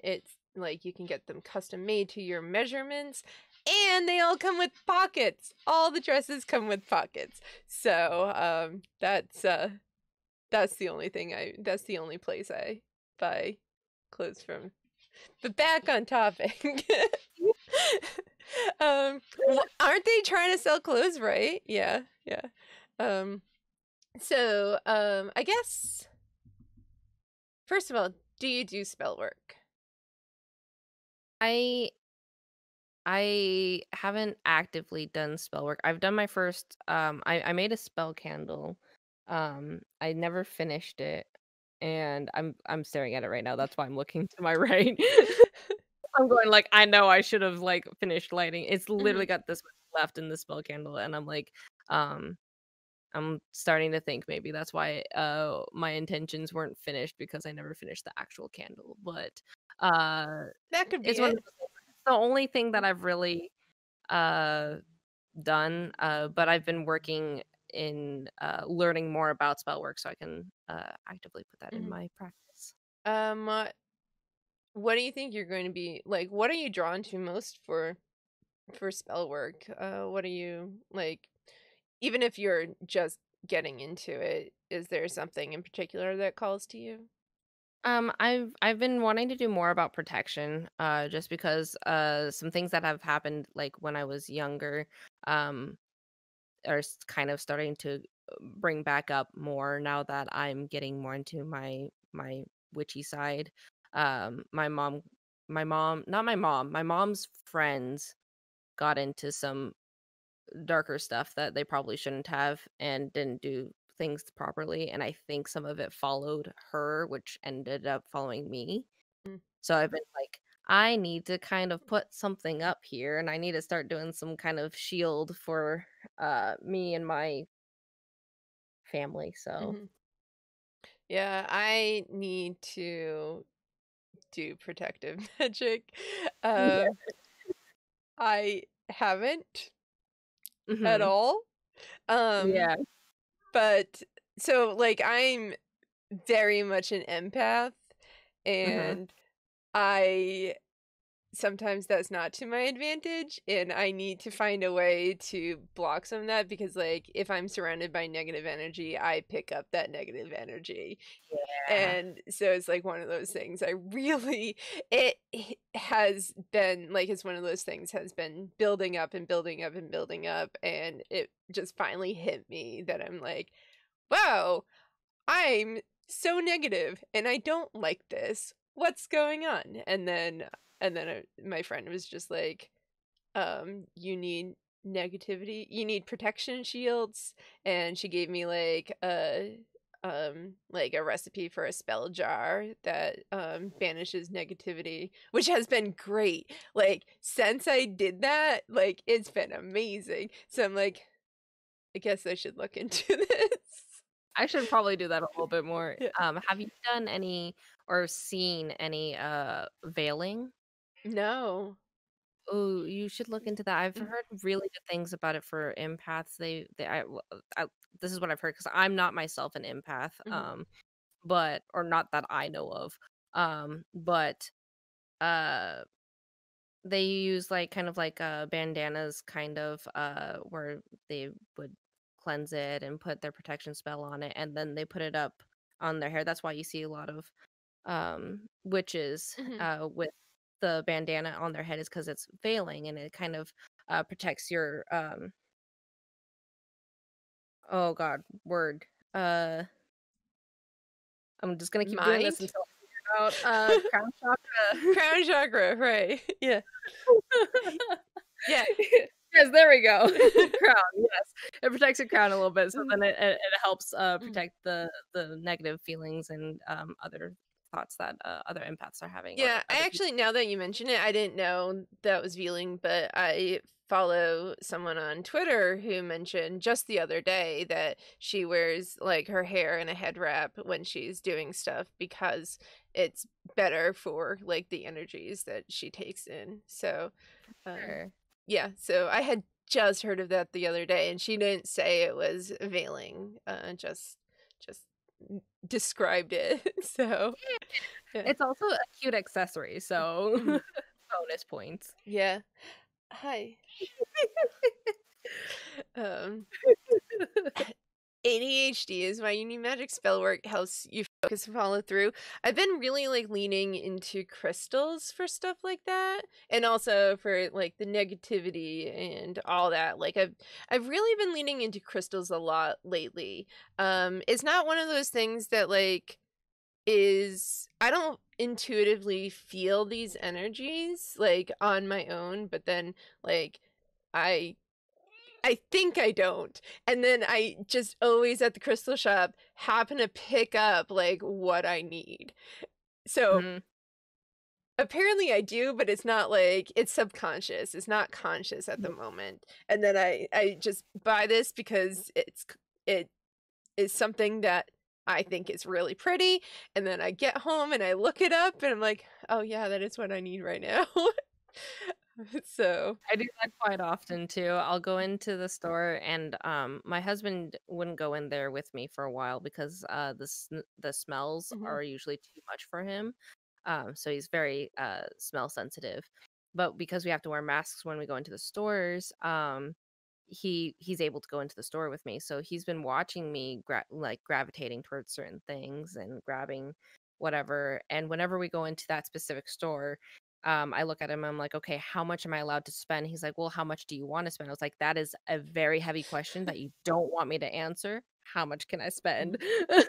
get them custom made to your measurements, and they all come with pockets. All the dresses come with pockets. So that's the only place I buy clothes from. But back on topic. Aren't they trying to sell clothes, right? Yeah. So I guess first of all, do you do spell work? I haven't actively done spell work. I've done my first I made a spell candle. I never finished it, and I'm staring at it right now. That's why I'm looking to my right. I'm going like, I know I should have like finished lighting. It's literally got this much left in the spell candle, and I'm like, I'm starting to think maybe that's why my intentions weren't finished because I never finished the actual candle. But That could be it's one of it. those things. It's the only thing that I've really uh done. But I've been working in learning more about spell work so I can actively put that in Mhm. my practice. What do you think you're going to be like? What are you drawn to most for spell work? What are you like? Even if you're just getting into it, is there something in particular that calls to you? I've been wanting to do more about protection, just because some things that have happened like when I was younger, um, kind of starting to bring back up more now that I'm getting more into my witchy side. My mom, not my mom, my mom's friends got into some darker stuff that they probably shouldn't have and didn't do things properly, and I think some of it followed her, which ended up following me. Mm, So I've been like, I need to kind of put something up here, and I need to start doing some kind of shield for me and my family. So mhm. Yeah, I need to do protective magic. yeah. Um, I haven't at Mhm. all. Um, Yeah. but so like I'm very much an empath, Mhm. and I sometimes that's not to my advantage, and I need to find a way to block some of that because like if I'm surrounded by negative energy, I pick up that negative energy. Yeah. And so it's like one of those things I really it has been like it's one of those things has been building up and building up and building up, and it just finally hit me that I'm like, wow, I'm so negative and I don't like this. What's going on? And then my friend was just like, you need negativity, you need protection shields, and she gave me like a recipe for a spell jar that banishes negativity, which has been great. Like since I did that, like it's been amazing. So I'm like, I guess I should look into this. I should probably do that a little bit more. Yeah. Have you done any or seen any veiling? No. Oh, you should look into that. I've Mhm, heard really good things about it for empaths. I this is what I've heard because I'm not myself an empath, mhm, but or not that I know of. But uh, they use like kind of like bandanas, kind of where they would cleanse it and put their protection spell on it, and then they put it up on their hair. That's why you see a lot of witches mhm. with the bandana on their head is because it's veiling and it kind of protects your oh god word uh I'm just gonna keep doing this Mind? until I figure it out crown chakra. Crown chakra, right. Yeah. Yeah. Yes, there we go. Crown, yes. It protects your crown a little bit, so Mhm, then it helps mhm. protect the negative feelings and other thoughts that other empaths are having Yeah, or I other people. actually, now that you mention it, I didn't know that was Vealing, but I follow someone on Twitter who mentioned just the other day that she wears like her hair in a head wrap when she's doing stuff because it's better for like the energies that she takes in. So, um, Sure. yeah, so I had just heard of that the other day, and she didn't say it was Veiling, just described it. So, yeah. It's also a cute accessory, so Mhm. bonus points. Yeah. Hi. Um, ADHD is why you need magic spell work helps you focus and follow through. I've been really like leaning into crystals for stuff like that, and also for like the negativity and all that. Like I've really been leaning into crystals a lot lately. It's not one of those things that like is I don't intuitively feel these energies like on my own, but then like I I think I don't. And then I just always at the crystal shop happen to pick up like what I need. So Mhm. apparently I do, but it's not like it's subconscious. It's not conscious at the moment. And then I just buy this because it is something that I think is really pretty, and then I get home and I look it up and I'm like, "Oh yeah, that is what I need right now." So, I do that quite often too. I'll go into the store and my husband wouldn't go in there with me for a while because the smells mhm, are usually too much for him. So he's very smell sensitive. But because we have to wear masks when we go into the stores, he's able to go into the store with me. So he's been watching me like gravitating towards certain things and grabbing whatever. And whenever we go into that specific store, I look at him, I'm like, okay, how much am I allowed to spend? He's like, well, how much do you want to spend? I was like, that is a very heavy question that you don't want me to answer. How much can I spend? mhm.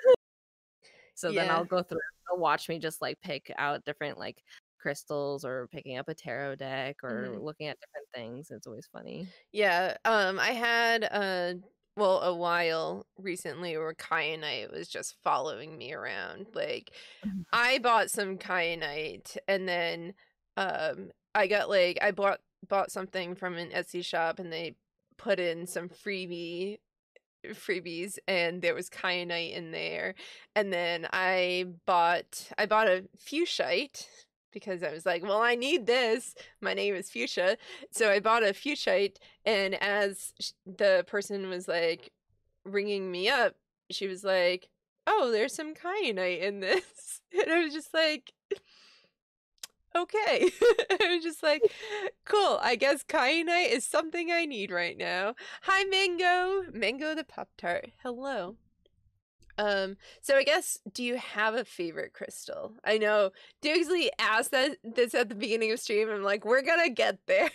So then Yeah. I'll go through, he'll watch me just like pick out different like crystals or picking up a tarot deck or Mhm. looking at different things. It's always funny. Yeah, I had well, a while recently where kyanite was just following me around. Like, Mhm. I bought some kyanite and then I got like I bought something from an Etsy shop and they put in some freebies and there was kyanite in there. And then I bought a fuchsite because I was like, well, I need this. My name is Fuchsia. So I bought a fuchsite, and as the person was like ringing me up, she was like, "Oh, there's some kyanite in this." And I was just like, okay. I was just like, cool. I guess kyanite is something I need right now. Hi, Mango. Mango the Pop Tart. Hello. So I guess, do you have a favorite crystal? I know Dugsley asked this at the beginning of stream. I'm like, we're gonna get there.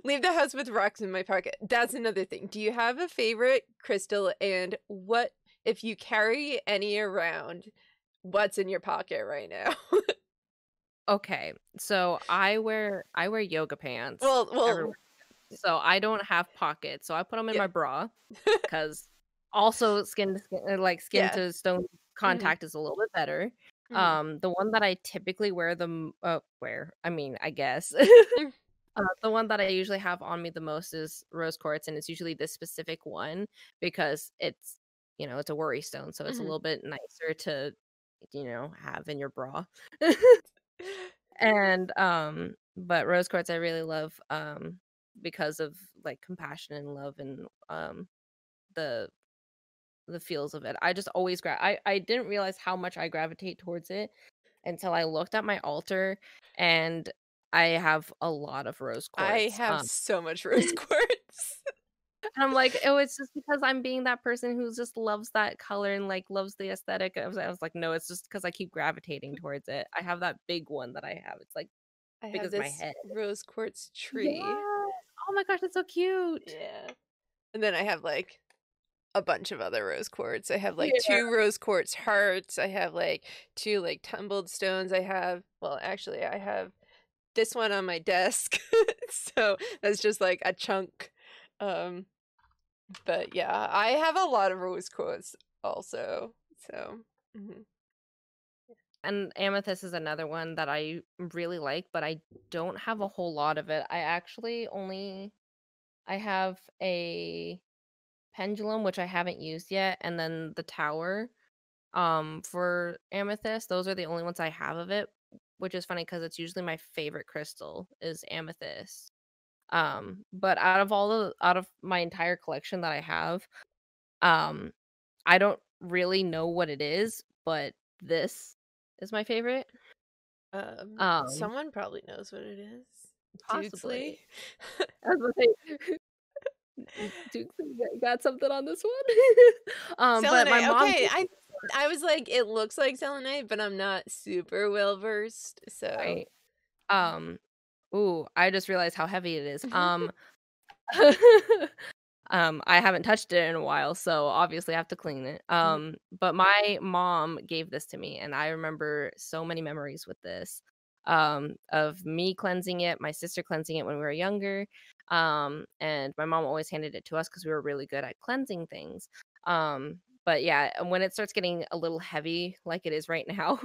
Leave the house with rocks in my pocket. That's another thing. Do you have a favorite crystal, and what if you carry any around? What's in your pocket right now? Okay, so I wear yoga pants well, everywhere. So I don't have pockets. So I put them in yeah. my bra because also skin to skin, like skin Yeah. to stone Mhm. contact is a little bit better. Mhm. The one that I typically wear I mean, I guess. Mm. The one that I usually have on me the most is rose quartz, and it's usually this specific one because it's a worry stone, so it's a Mhm. little bit nicer to, have in your bra. And, but rose quartz I really love, because of, like, compassion and love and, the the feels of it. I just always I didn't realize how much I gravitate towards it until I looked at my altar, and I have a lot of rose I quartz, have so much rose quartz. and I'm like, "Oh, it's just because I'm being that person who just loves that color and, like, loves the aesthetic." I was like, "No, it's just because I keep gravitating towards it." I have that big one that I have. It's, like, I big have as my this head. rose quartz Yes! tree. Oh my gosh, that's so cute. Yeah. And then I have like a bunch of other rose quartz. I have like Yeah. two rose quartz hearts. I have like two like tumbled stones. Well, actually, I have this one on my desk. So that's just like a chunk. Um, but yeah, I have a lot of rose quartz also. So, mhm. And amethyst is another one that I really like, but I don't have a whole lot of it. I have a pendulum which I haven't used yet, and then the tower for amethyst. Those are the only ones I have of it, which is funny because it's usually my favorite crystal is amethyst. But out of my entire collection that I have, um I don't really know what it is, but this is my favorite. Um, Someone probably knows what it is. Dukesley. Possibly. I was gonna say, Duke, you got something on this one? But my Selenite. mom Okay, gave me I was like, it looks like selenite, but I'm not super well versed. So, right. Um, ooh, I just realized how heavy it is. I haven't touched it in a while, so obviously I have to clean it. But my mom gave this to me, and I remember so many memories with this. Of me cleansing it, my sister cleansing it when we were younger. And my mom always handed it to us because we were really good at cleansing things. But yeah, and when it starts getting a little heavy like it is right now,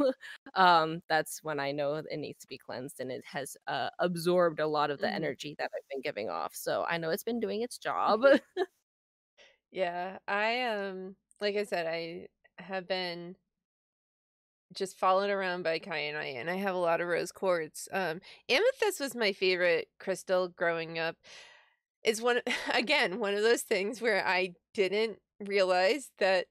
that's when I know it needs to be cleansed, and it has absorbed a lot of the Mhm. energy that I've been giving off. So I know it's been doing its job. Yeah, like I said, I have been just followed around by kyanite, and I have a lot of rose quartz. Amethyst was my favorite crystal growing up. It's one again, one of those things where I didn't realize that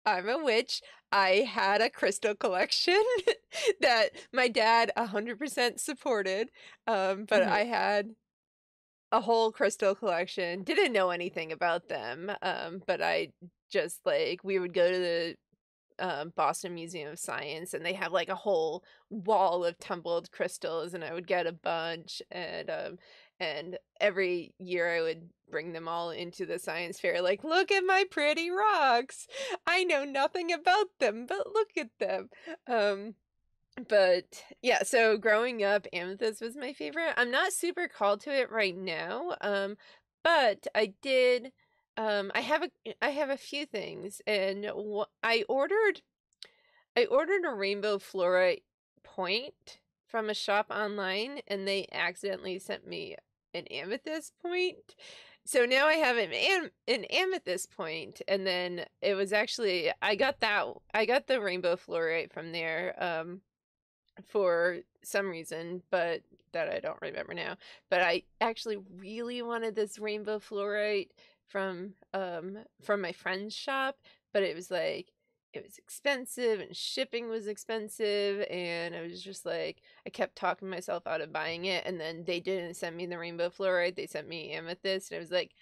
I'm a witch. I had a crystal collection that my dad 100% supported. But Mhm. I had a whole crystal collection. Didn't know anything about them. But I just like we would go to the Boston Museum of Science, and they have like a whole wall of tumbled crystals, and I would get a bunch, and every year I would bring them all into the science fair, like, look at my pretty rocks. I know nothing about them, but look at them. Um, but yeah, so growing up, amethyst was my favorite. I'm not super called to it right now. But I did I have a few things, and I ordered a rainbow fluorite point from a shop online, and they accidentally sent me an amethyst point. So now I have an amethyst point, and then it was actually I got the rainbow fluorite from there for some reason, but that I don't remember now. But I actually really wanted this rainbow fluorite from my friend's shop, but it was like it was expensive and shipping was expensive, and I was just like I kept talking myself out of buying it, and then they didn't send me the rainbow fluorite, they sent me amethyst, and I was like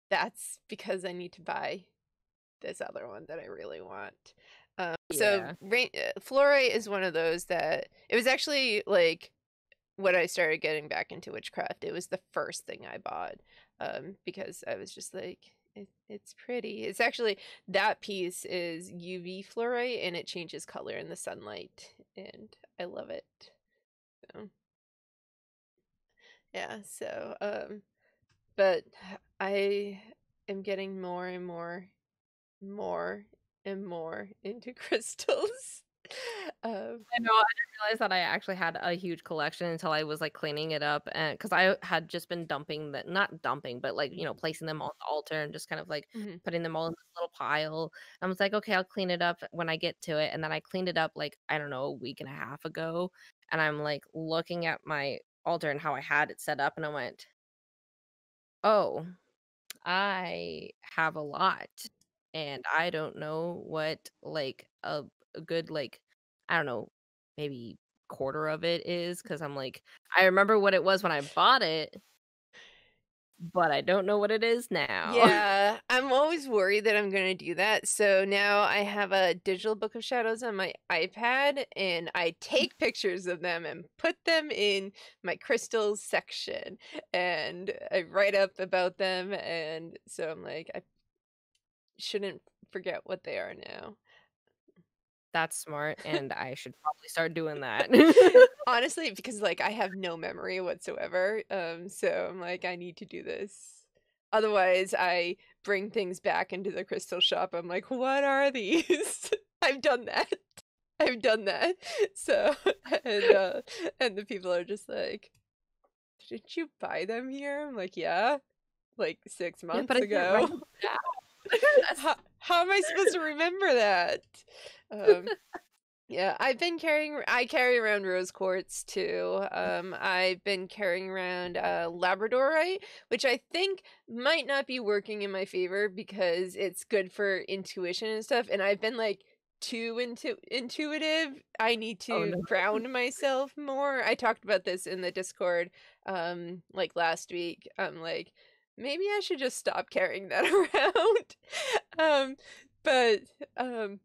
that's because I need to buy this other one that I really want. So Yeah. fluorite is one of those that it was actually like when I started getting back into witchcraft. It was the first thing I bought because I was just like, it's pretty. It's actually that piece is UV fluorite, and it changes color in the sunlight, and I love it. So, yeah. So but I am getting more and more into crystals. I know, I didn't realize that I actually had a huge collection until I was, like, cleaning it up, and because I had just been dumping the not dumping, but, like, placing them on the altar and just kind of, like, Mhm. putting them all in this little pile. I was like, "Okay, I'll clean it up when I get to it," and then I cleaned it up, like, I don't know, a week and a half ago, and I'm, like, looking at my altar and how I had it set up, and I went, "Oh, I have a lot, and I don't know what, like, a good, like, I don't know, maybe quarter of it is, because 'cause I'm like, I remember what it was when I bought it, but I don't know what it is now." Yeah, I'm always worried that I'm gonna do that. So now I have a digital book of shadows on my iPad, and I take pictures of them and put them in my crystals section, and I write up about them, and so I'm like, I shouldn't forget what they are now. That's smart, and I should probably start doing that. Honestly, because like I have no memory whatsoever. So I'm like, I need to do this. Otherwise, I bring things back into the crystal shop. I'm like, what are these? I've done that. I've done that. So and uh and the people are just like, did you buy them here? I'm like, yeah, like six Yeah, but months I can't write ago. them down. That's How am I supposed to remember that? Um Yeah, I carry around rose quartz too. I've been carrying around labradorite, which I think might not be working in my favor because it's good for intuition and stuff, and I've been like too intuitive. I need oh, to no. ground myself more. I talked about this in the Discord like last week. I'm like maybe I should just stop carrying that around. um but um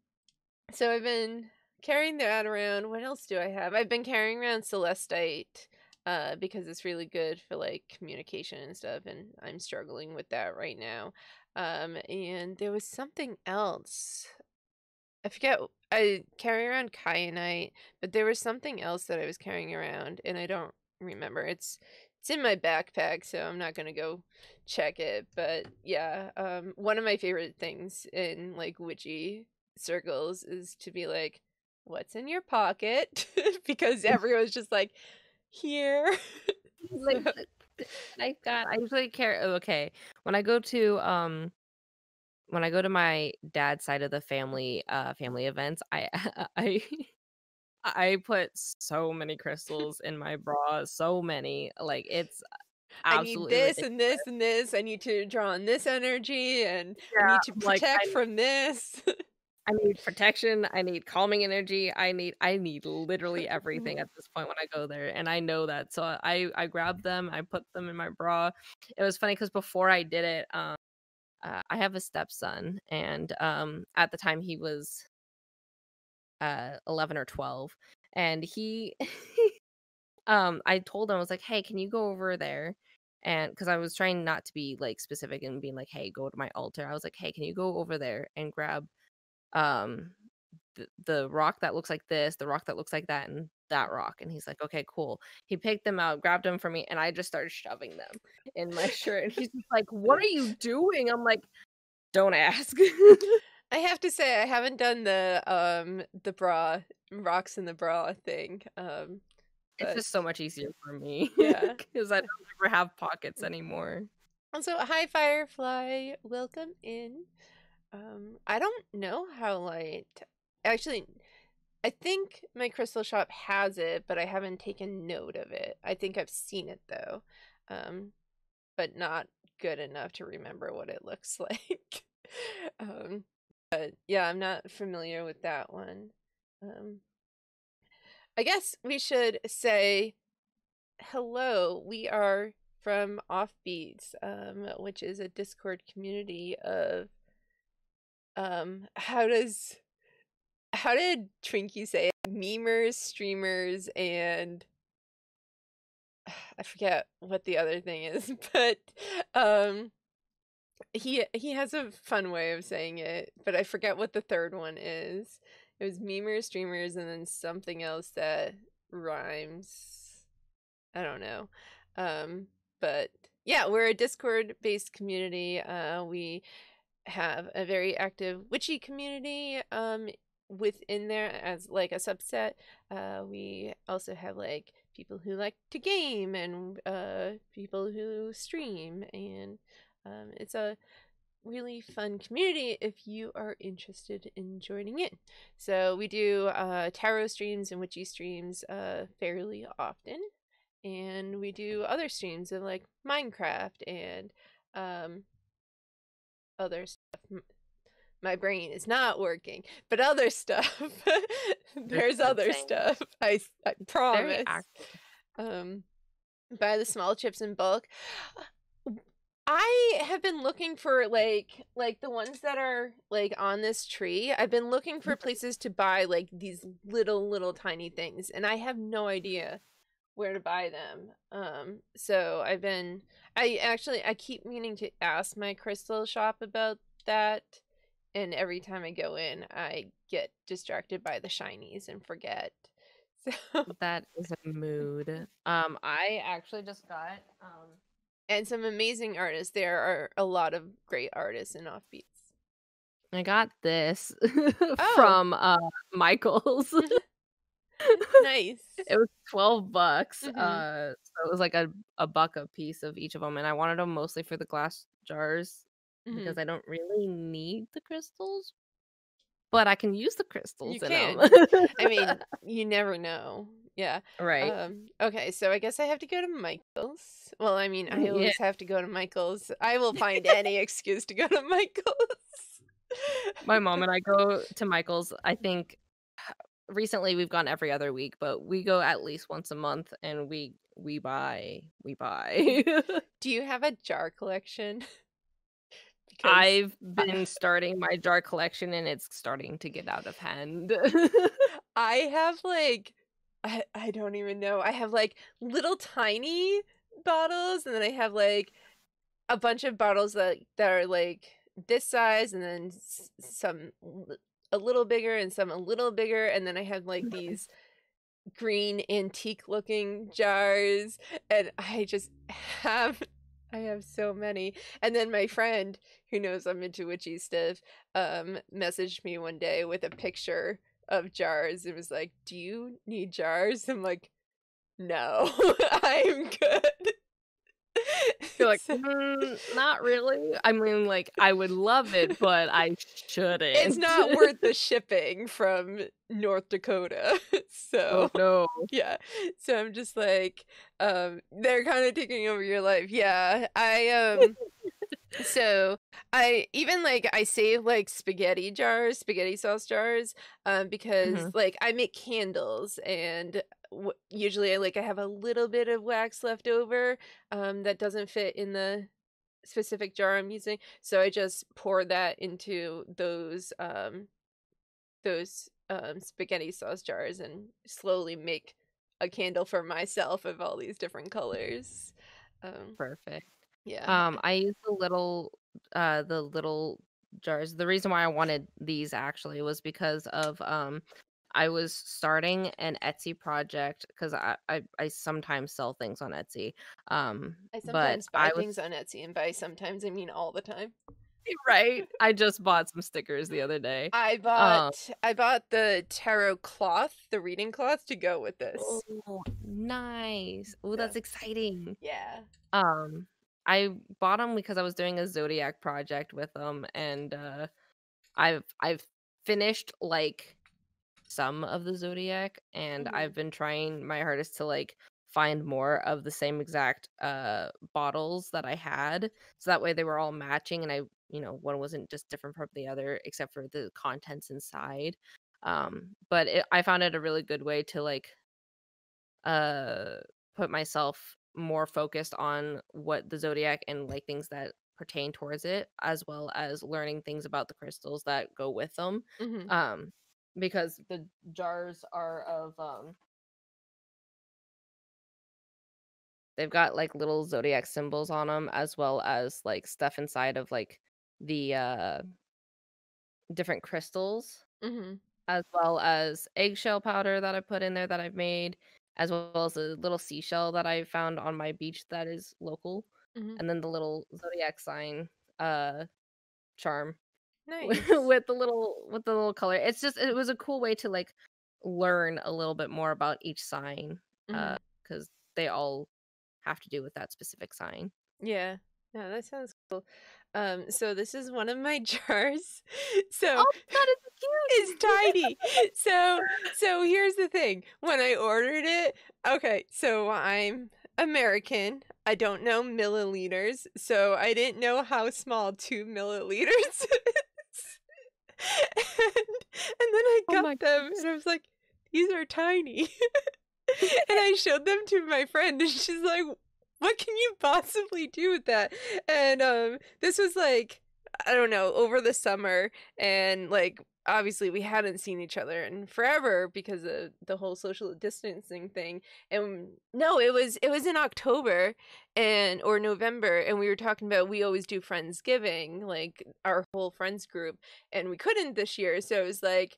so I've been carrying that around. What else do I have? I've been carrying around celestite because it's really good for like communication and stuff, and I'm struggling with that right now. And there was something else. I forget. I carry around kyanite, but there was something else that I was carrying around, and I don't remember. It's in my backpack, so I'm not gonna go check it. But yeah, one of my favorite things in like witchy circles is to be like, what's in your pocket? Because everyone's just like, here. Like, So, I usually carry. Okay, when I go to my dad's side of the family events, I I put so many crystals in my bra, so many. Like, it's I need absolutely this ridiculous. and this and this. I need to draw on this energy, and I Yeah, need to I'm like, protect from this. I need protection, I need calming energy, I need literally everything at this point when I go there, and I know that, so I grabbed them, I put them in my bra. It was funny because before I did it, I have a stepson, and, at the time he was, 11 or 12, and he I told him, I was like, "Hey, can you go over there?" And because I was trying not to be, like, specific and being like, "Hey, go to my altar." I was like, "Hey, can you go over there and grab, um, the rock that looks like this, the rock that looks like that, and that rock?" And he's like, "Okay, cool." He picked them out, grabbed them for me, and I just started shoving them in my shirt, and he's just like, "What are you doing?" I'm like, "Don't ask." I have to say I haven't done the bra rocks in the bra thing. It's But just so much easier for me yeah. because I don't ever have pockets anymore. Also, hi Firefly, welcome in. I don't know how light. Actually, I think my crystal shop has it, but I haven't taken note of it. I think I've seen it though, but not good enough to remember what it looks like. um, but yeah, I'm not familiar with that one. Um, I guess we should say hello. We are from Offbeats, which is a Discord community of how did Twinkie say it? Memers, streamers, and I forget what the other thing is, but um he has a fun way of saying it, but I forget what the third one is. It was memers, streamers, and then something else that rhymes. I don't know. But yeah, we're a Discord based community. We have a very active witchy community within there as like a subset. We also have like people who like to game and people who stream, and it's a really fun community if you are interested in joining in. So we do tarot streams and witchy streams fairly often, and we do other streams of like Minecraft and um, other stuff. My brain is not working, but other stuff. Just There's the other same. stuff. I Very promise. active. Um, buy the small chips in bulk. I have been looking for like the ones that are like on this tree. I've been looking for places to buy like these little tiny things, and I have no idea where to buy them. So I keep meaning to ask my crystal shop about that, and every time I go in, I get distracted by the shinies and forget. So, That is a mood. I actually just got and some amazing artists. There are a lot of great artists in Offbeats. I got this Oh, from Michael's. nice. It was $12. Hmm. So it was like a buck a piece of each of them, and I wanted them mostly for the glass jars Hmm. because I don't really need the crystals, but I can use the You crystals in them. can. I mean, you never know. Yeah. Right. Okay, so I guess I have to go to Michael's. Well, I mean, I Yeah. always have to go to Michael's. I will find any excuse to go to Michael's. My mom and I go to Michael's. I think recently we've gone every other week, but we go at least once a month and we buy. Do you have a jar collection? Because I've been starting my jar collection and it's starting to get out of hand. I have like I don't even know. I have like little tiny bottles, and then I have like a bunch of bottles that are like this size, and then some a little bigger and some a little bigger, and then I have like these green antique looking jars, and I just have I have so many. And then my friend who knows I'm into witchy stuff messaged me one day with a picture of jars. It was like, "Do you need jars?" I'm like, "No, I'm good." You're like, So, not really. I mean, like, I would love it, but I it's shouldn't. not worth the shipping from North Dakota. Oh So, no. yeah. So I'm just like, they're kind of taking over your life. Yeah. So I even like I save like spaghetti jars, spaghetti sauce jars, because Hmm. like I make candles and usually I have a little bit of wax left over that doesn't fit in the specific jar I'm using. So I just pour that into those spaghetti sauce jars and slowly make a candle for myself of all these different colors. Um Perfect. yeah. I use the little jars. The reason why I wanted these actually was because of I was starting an Etsy project because I sometimes sell things on Etsy. I But sometimes buy I was things on Etsy, and by sometimes I mean all the time. right. I just bought some stickers the other day. I Um, bought I bought the tarot cloth, the reading cloth to go with oh, this. nice. Oh, So, that's exciting. yeah. Um, I bought them because I was doing a zodiac project with them, and I've finished like some of the zodiac, and Mhm. I've been trying my hardest to like find more of the same exact bottles that I had, so that way they were all matching, and one wasn't just different from the other except for the contents inside. But I found it a really good way to like uh put myself more focused on what the zodiac and like things that pertain towards it, as well as learning things about the crystals that go with them. Mhm. um because the jars are of they've got like little zodiac symbols on them, as well as like stuff inside of like the different crystals, Mhm. as well as eggshell powder that I put in there that I've made, as well as a little seashell that I found on my beach that is local, Mhm. and then the little zodiac sign uh charm Nice. with the little color. It was a cool way to like learn a little bit more about each sign, Mhm. because they all have to do with that specific sign. Yeah. No, that sounds cool. So this is one of my jars. So Oh my god, it's it's so cute. tiny. So here's the thing. When I ordered it, okay, so I'm American. I don't know milliliters, so I didn't know how small 2 milliliters is. And then I Oh got my them goodness. and I was like, these are tiny. And I showed them to my friend and she's like, what can you possibly do with that? And this was like, I don't know, over the summer, and like obviously we hadn't seen each other in forever because of the whole social distancing thing. And no, it was in October and or November, and we were talking about we always do Friendsgiving, like our whole friends group, and we couldn't this year. So it was like,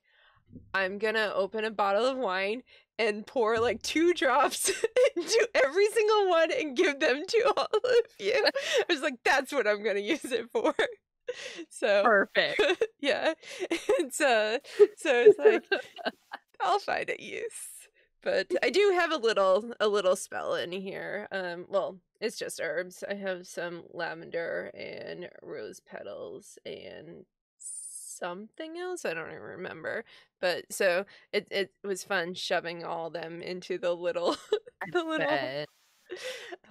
I'm gonna open a bottle of wine and pour like 2 drops into every single one and give them to all of you. I was like, that's what I'm gonna use it for. So, Perfect. yeah. It's so it's like I'll find a use. But I do have a little spell in here. Well, it's just herbs. I have some lavender and rose petals and something else. I don't even remember. But so it was fun shoving all them into the little the little Bet.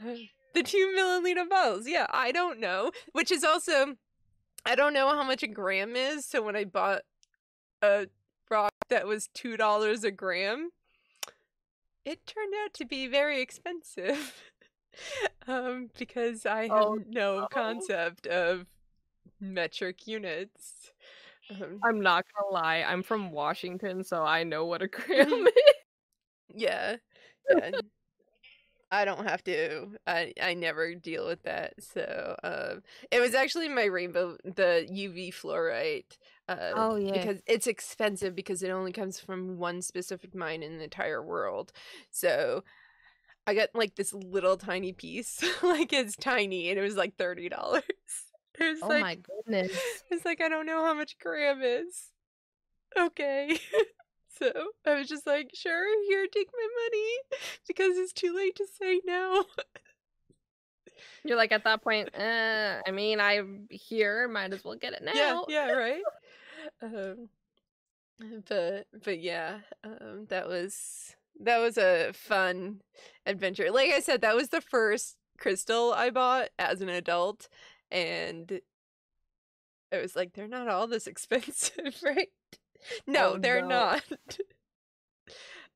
uh, the 2 milliliter bottles. Yeah, I don't know. Which is also, I don't know how much a gram is. So when I bought a rock that was $2 a gram, it turned out to be very expensive. Because I have Oh no no. concept of metric units. Um, I'm not gonna lie, I'm from Washington, so I know what a gram mhm, is. yeah, yeah. I don't have to. I never deal with that. So it was actually my rainbow, the UV fluorite, Oh yeah. because it's expensive because it only comes from one specific mine in the entire world. So I got like this little tiny piece. Like it's tiny and it was like $30. It was Oh like, my goodness. it's like, I don't know how much gram is. Okay. So I was just like, sure, here, take my money, because it's too late to say no. You're like, at that point, I mean, I'm here, might as well get it Yeah, now. yeah, right. Um, but yeah, that was a fun adventure. Like I said, that was the first crystal I bought as an adult, and I was like, they're not all this expensive, right? No, Oh they're no. not.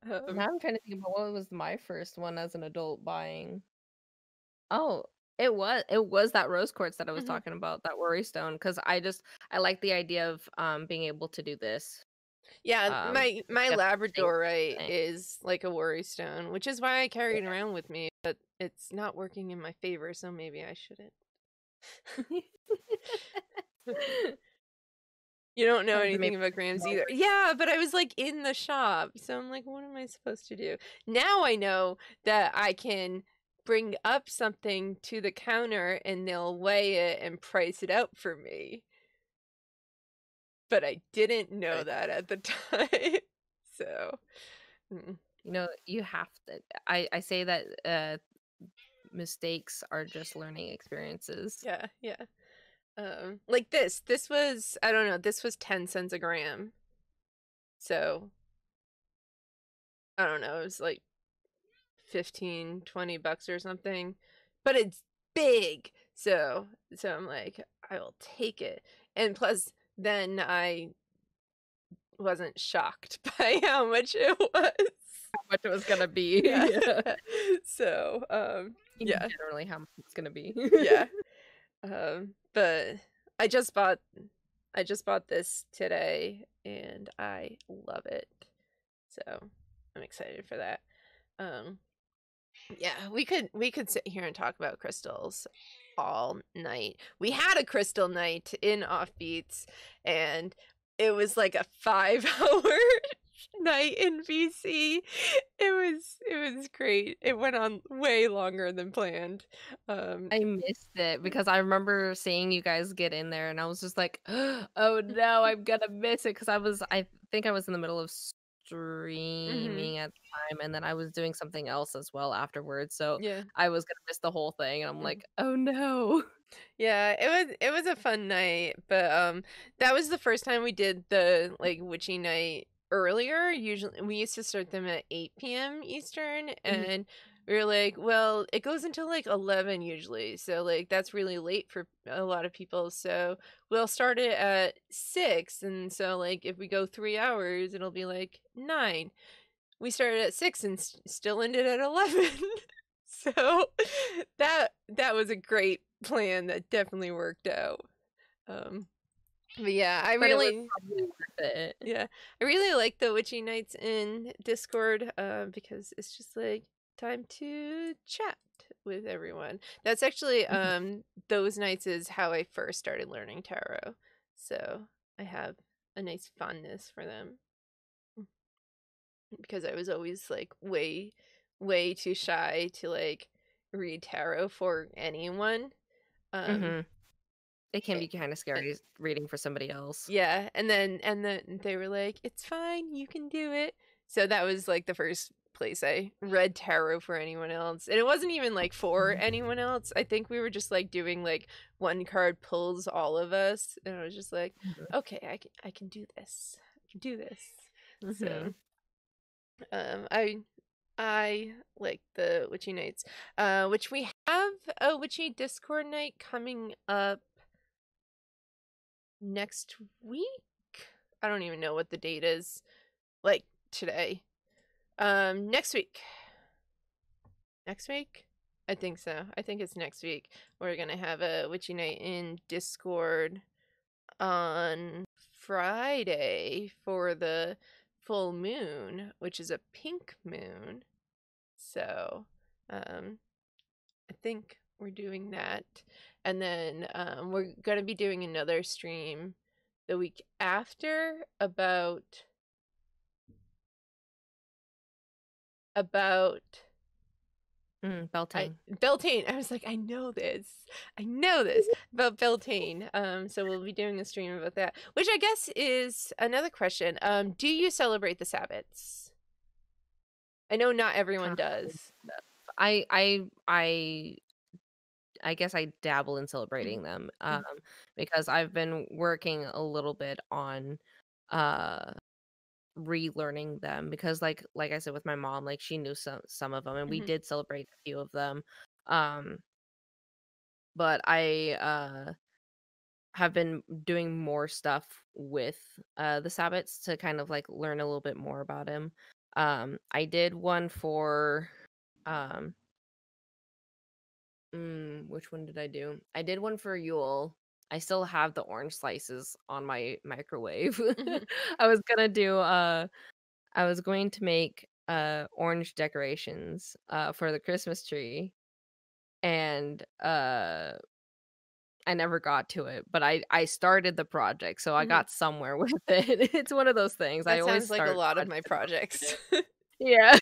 Now I'm trying to think about what was my first one as an adult buying. Oh, it was that rose quartz that I was Mhm. talking about, that worry stone, because I like the idea of being able to do this. Yeah, my Get the thing labradorite thing. is like a worry stone, which is why I carry it around with me, but it's not working in my favor, so maybe I shouldn't. You don't know Time to maybe anything about get some grams more either. work. Yeah, but I was like in the shop, so I'm like, what am I supposed to do? Now I know that I can bring up something to the counter and they'll weigh it and price it out for me. But I didn't know Good. that at the time. So, mm, You know, you have to. I say that mistakes are just learning experiences. yeah, yeah. Like this was, I don't know, this was 10 cents a gram. So, I don't know, it was like 15, $20 or something. But it's big. So I'm like, I will take it. And plus then I wasn't shocked by how much it was. How much it was gonna be. Yeah. Yeah. So, yeah. Generally, how much it's gonna be. Yeah. But I just bought this today and I love it. So I'm excited for that. Um, yeah, we could sit here and talk about crystals all night. We had a crystal night in Offbeats, and it was like a 5 hour night in BC. It was great. It went on way longer than planned. I missed it because I remember seeing you guys get in there, and I was just like, "Oh no, I'm gonna miss it." Because I think I was in the middle of mhm, streaming at the time, and then I was doing something else as well afterwards, so yeah. I was gonna miss the whole thing, and I'm Mhm. like, "Oh no." Yeah, it was a fun night, but that was the first time we did the like witchy night earlier. Usually we used to start them at 8 p.m. Eastern, Mhm, and we were like, well, it goes until like 11 usually. So like that's really late for a lot of people. So we'll start it at 6, and so like if we go 3 hours, it'll be like 9. We started at 6 and still ended at 11. So that was a great plan that definitely worked out. Um, but yeah, but it was probably worth it. yeah, I really like the witchy nights in Discord, because it's just like time to chat with everyone. That's actually Mhm. those nights is how I first started learning tarot. So I have a nice fondness for them because I was always like way too shy to like read tarot for anyone. Um Mhm. It can eh, be kinda eh, scary reading for somebody else. yeah, and then they were like, "It's fine, you can do it." So that was like the first place I read tarot for anyone else. And it wasn't even like for Mhm. anyone else. I think we were just like doing like one card pulls all of us, and I was just like, Mhm. "Okay, I can do this. I can do this." So, Mhm. I like the witchy nights, which we have a witchy Discord night coming up next week. I don't even know what the date is. Like today. Next week. Next week? I think so. I think it's next week. We're gonna have a witchy night in Discord on Friday for the full moon, which is a pink moon. So, um, I think we're doing that. And then we're going to be doing another stream the week after about Beltane. Beltane. I was like, I know this about Beltane. So we'll be doing a stream about that, which I guess is another question. Do you celebrate the Sabbats? I know not everyone Kind does. of. I guess I dabble in Mhm, celebrating them, mhm, because I've been working a little bit on uh relearning them because like I said with my mom, like she knew some of them and we mhm, did celebrate a few of them. Um but I have been doing more stuff with the Sabbats to kind of like learn a little bit more about him. I did one for um which one did I do? I did one for Yule. I still have the orange slices on my microwave. mhm, I was gonna do I was going to make orange decorations for the Christmas tree and I never got to it, but I started the project, so I mhm. got somewhere with it. It's one of those things. I That always sounds like a start lot of my projects and never projects. finish. Yeah.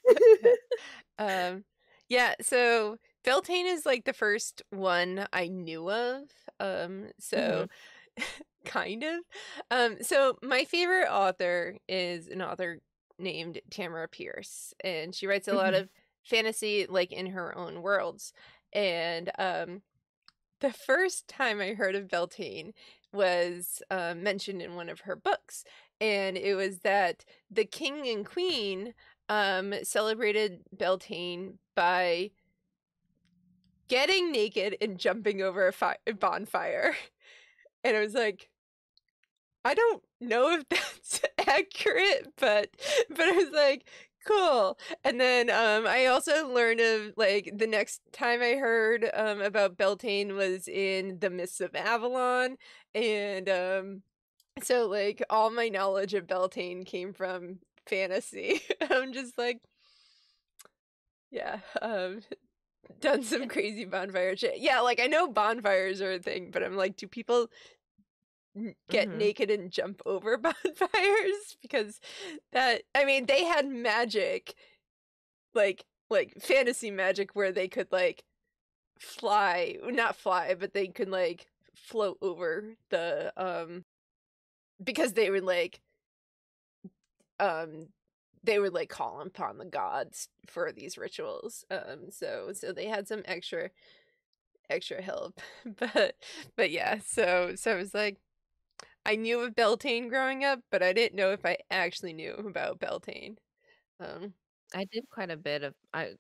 Um, yeah, so Beltane is like the first one I knew of. So Mhm. kind of. So my favorite author is an author named Tamara Pierce, and she writes a lot Mhm. of fantasy like in her own worlds. And the first time I heard of Beltane was mentioned in one of her books, and it was that the king and queen celebrated Beltane by getting naked and jumping over a bonfire. And I was like, I don't know if that's accurate, but I was like, cool. And then I also learned of like the next time I heard about Beltane was in The Mists of Avalon. And so like all my knowledge of Beltane came from fantasy. I'm just like, yeah, done some crazy bonfire shit. Yeah, like I know bonfires are a thing, but I'm like, do people get Mhm. naked and jump over bonfires? Because that, I mean, they had magic, like fantasy magic where they could like fly, not fly, but they could like float over the because um they would like call upon the gods for these rituals. So they had some extra help. but but yeah, so I was like, I knew of Beltane growing up, but I didn't know if I actually knew about Beltane. Um, I did quite a bit of I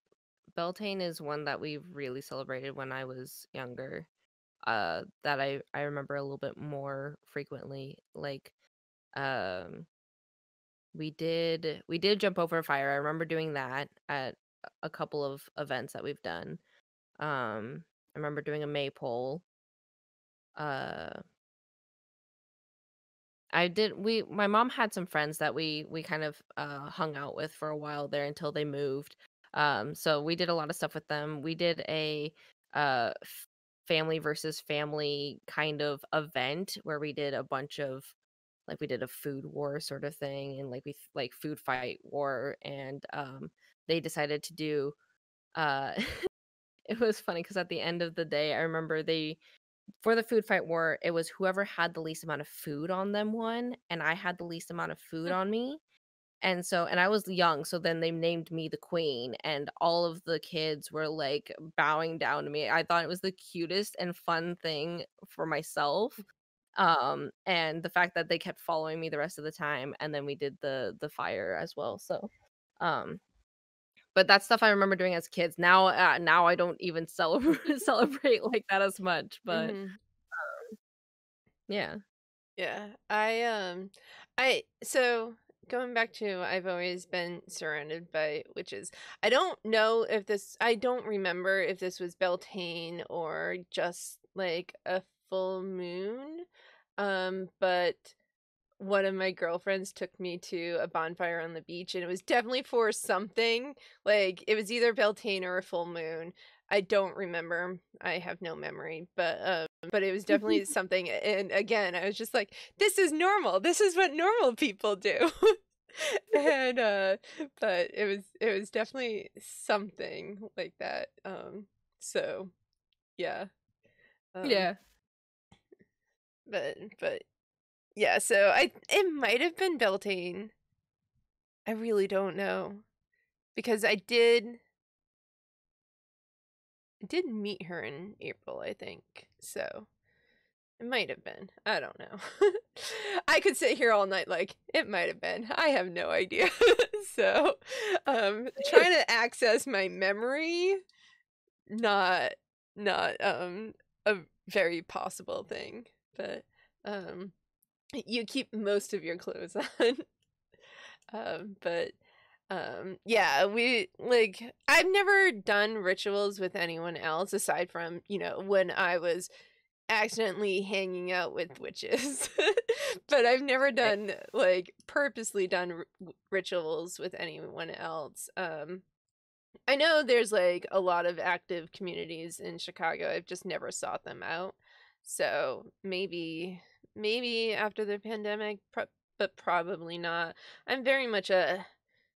Beltane is one that we really celebrated when I was younger. That I remember a little bit more frequently. Like um we did jump over a fire. I remember doing that at a couple of events that we've done. I remember doing a maypole. Uh I did we My mom had some friends that we kind of hung out with for a while there until they moved. So we did a lot of stuff with them. We did a family versus family kind of event where we did a bunch of like we did a food war sort of thing and like like food fight war and they decided to do uh it was funny because at the end of the day I remember they for the food fight war, it was whoever had the least amount of food on them won, and I had the least amount of food on me. And I was young, so then they named me the queen, and all of the kids were like bowing down to me. I thought it was the cutest and fun thing for myself. And the fact that they kept following me the rest of the time, and then we did the fire as well. So, um, but that's stuff I remember doing as kids. Now I don't even celebrate celebrate like that as much. But mhm. yeah. Yeah. So going back to I've always been surrounded by witches. I don't remember if this was Beltane or just like a full moon. But one of my girlfriends took me to a bonfire on the beach, and it was definitely for something. Like it was either Beltane or a full moon. I don't remember. I have no memory, but it was definitely something. And again, I was just like, this is normal. This is what normal people do. And but it was definitely something like that. So yeah. Um Yeah. but yeah, so it might have been Beltane. I really don't know because I did meet her in April, I think. So it might have been. I don't know. I could sit here all night like it might have been. I have no idea. So, trying to access my memory, not a very possible thing. But um you keep most of your clothes on. But yeah, we like I've never done rituals with anyone else aside from, when I was accidentally hanging out with witches. But I've never Right. done like purposely done rituals with anyone else. I know there's like a lot of active communities in Chicago. I've just never sought them out. So maybe after the pandemic, but probably not. I'm very much a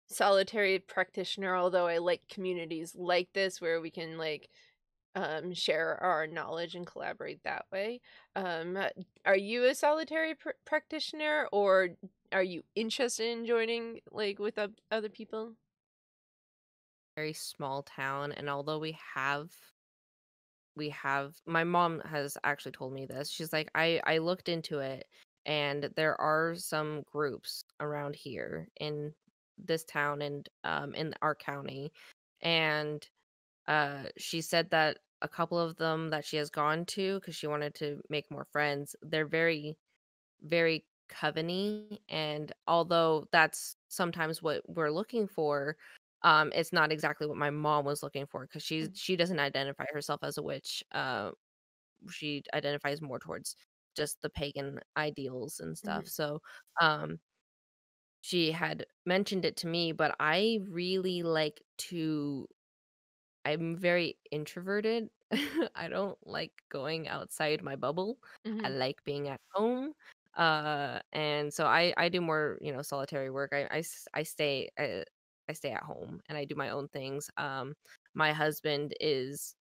solitary practitioner, although I like communities like this where we can like share our knowledge and collaborate that way. Are you a solitary practitioner, or are you interested in joining like with other people? Very small town, and although we have my mom has actually told me this. She's like, I looked into it, and there are some groups around here in this town and in our county. And she said that a couple of them that she has gone to because she wanted to make more friends, they're very, very coveney. And although that's sometimes what we're looking for, it's not exactly what my mom was looking for because she doesn't identify herself as a witch. She identifies more towards just the pagan ideals and Mm-hmm. stuff. So um she had mentioned it to me, but I really like to I'm very introverted. I don't like going outside my bubble. I Mm-hmm. like being at home. And so I do more, solitary work. I stay at home and I do my own things. My husband is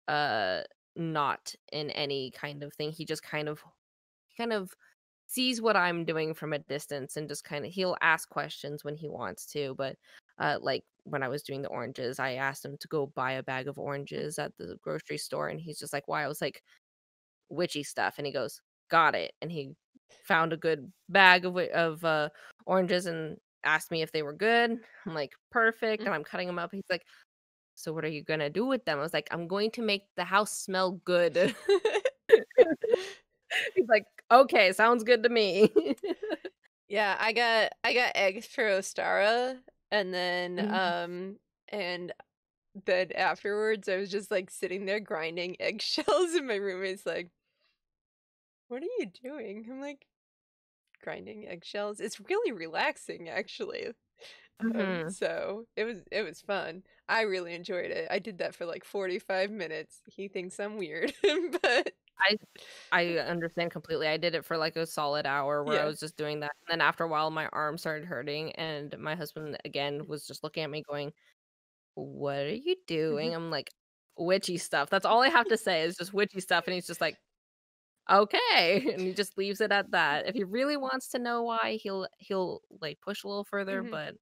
uh not in any kind of thing. He kind of sees what I'm doing from a distance and just kind of he'll ask questions when he wants to, but like when I was doing the oranges, I asked him to go buy a bag of oranges at the grocery store and he's just like, "Why?" I was like, "Witchy stuff." And he goes, "Got it." And he found a good bag of oranges and asked me if they were good. I'm like, "Perfect." And I'm cutting them up. He's like, "So what are you going to do with them?" I was like, "I'm going to make the house smell good." He's like, "Okay, sounds good to me." Yeah, I got eggs for Ostara, and Mhm. and then afterwards I was just like sitting there grinding eggshells, and my roommate's like, "What are you doing?" I'm like, "Grinding eggshells. It's really relaxing, actually." Mhm. So it was fun. I really enjoyed it. I did that for like 45 minutes. He thinks I'm weird, but I I understand completely. I did it for like a solid hour where I yeah. was just doing that. And then after a while my arm started hurting and my husband again was just looking at me going, "What are you doing?" I'm like, "Witchy stuff." That's all I have to say is just witchy stuff and he's just like, "Okay." And he just leaves it at that. If he really wants to know why, he'll like push a little further, Mhm. but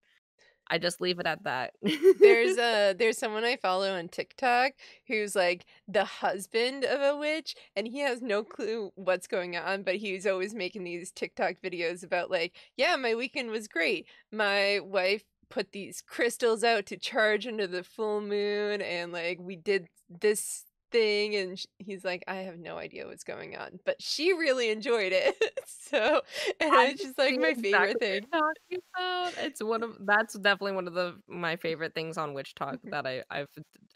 I just leave it at that. There's someone I follow on TikTok who's like the husband of a witch, and he has no clue what's going on, but he's always making these TikTok videos about like, yeah, my weekend was great. My wife put these crystals out to charge under the full moon, and like we did this thing, and he's like, I have no idea what's going on, but she really enjoyed it. So, and I it's just like see my favorite exactly what thing. you're talking about. It's one of that's definitely one of my favorite things on Witch Talk that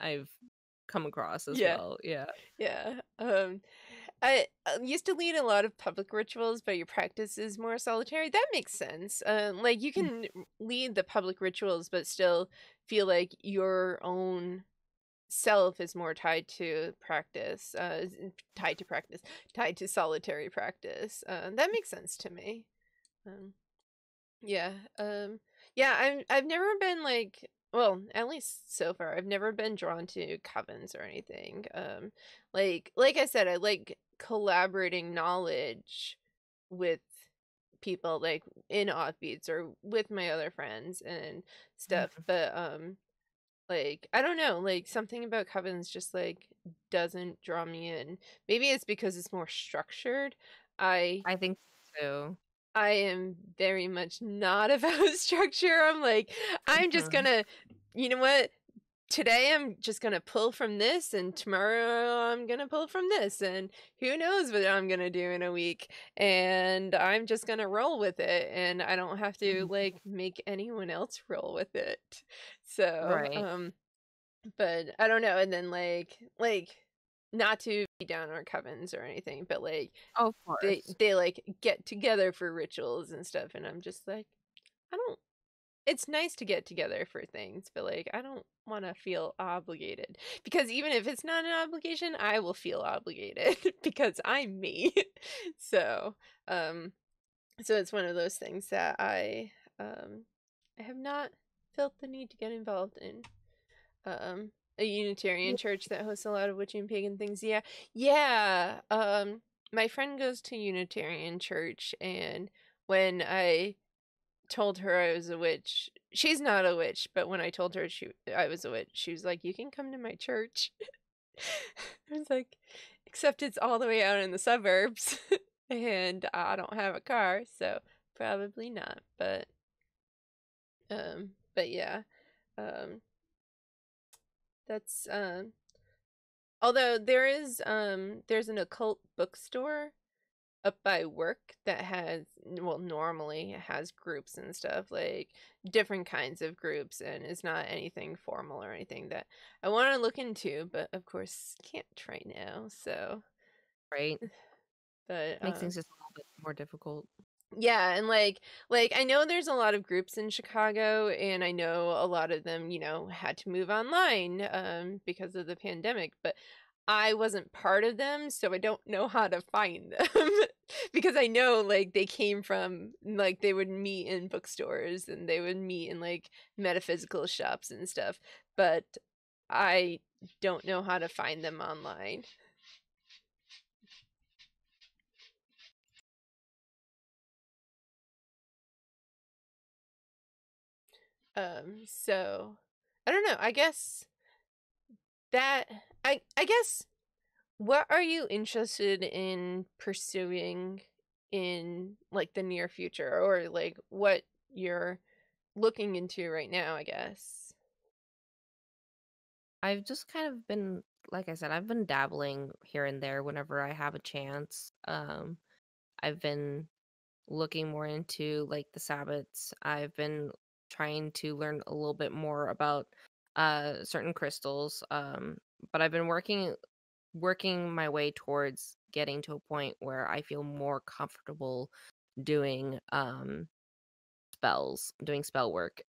I've come across as Yeah. well. Yeah. Yeah. I used to lead a lot of public rituals, but your practice is more solitary. That makes sense. Like you Mm. can lead the public rituals, but still feel like your own self is more tied to practice, tied to practice, tied to solitary practice. That makes sense to me. Um, Yeah. Yeah, I've never been like, well, at least so far, I've never been drawn to covens or anything. Like I said, I like collaborating knowledge with people like in Offbeats or with my other friends and stuff. Mhm. But like I don't know, like something about covens just like doesn't draw me in. Maybe it's because it's more structured. I I think so. I am very much not about structure. I'm like, I'm just Mhm. gonna, you know what? Today I'm just gonna pull from this, and tomorrow I'm gonna pull from this, and who knows what I'm gonna do in a week. And I'm just gonna roll with it, and I don't have to Mhm. like make anyone else roll with it. So, Right. but I don't know. And then like not to be down on covens or anything, but like Oh, of they course. they like get together for rituals and stuff, and I'm just like, I don't, it's nice to get together for things, but like I don't want to feel obligated, because even if it's not an obligation, I will feel obligated because I'm me. So um so it's one of those things that I have not felt the need to get involved in. A Unitarian church that hosts a lot of witchy and pagan things. Yeah. Yeah. My friend goes to Unitarian church, and when I told her I was a witch, she's not a witch, but when I told her I was a witch, she was like, "You can come to my church." I was like, "Except it's all the way out in the suburbs, and I don't have a car, so probably not." But yeah. Um that's Although there's an occult bookstore up by work that has, well, normally it has groups and stuff, like different kinds of groups, and it's not anything formal or anything that I want to look into, but of course can't right now. So, Right. but Makes things just a little bit more difficult. yeah, and like I know there's a lot of groups in Chicago, and I know a lot of them, had to move online because of the pandemic, but I wasn't part of them, so I don't know how to find them. Because I know like they came from, like, they would meet in bookstores and they would meet in like metaphysical shops and stuff, but I don't know how to find them online. So I don't know. I guess that I guess, what are you interested in pursuing in like the near future, or like what you're looking into right now, I guess? I've just kind of been, like I said, I've been dabbling here and there whenever I have a chance. I've been looking more into like the Sabbats. I've been trying to learn a little bit more about certain crystals. But I've been working my way towards getting to a point where I feel more comfortable doing doing spell work.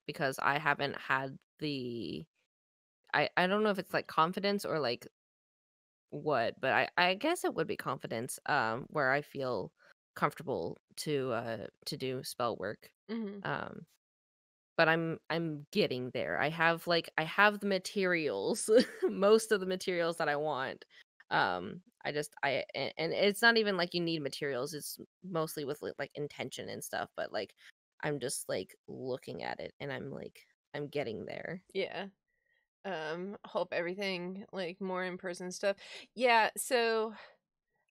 Because I haven't had the I don't know if it's like confidence or like what, but I guess it would be confidence, where I feel comfortable to do spell work. Hmm. Um, but I'm getting there. I have the materials, most of the materials that I want. And it's not even like you need materials. It's mostly with like intention and stuff, but like I'm just like looking at it and I'm getting there. Yeah. Hope everything like more in person stuff. Yeah, so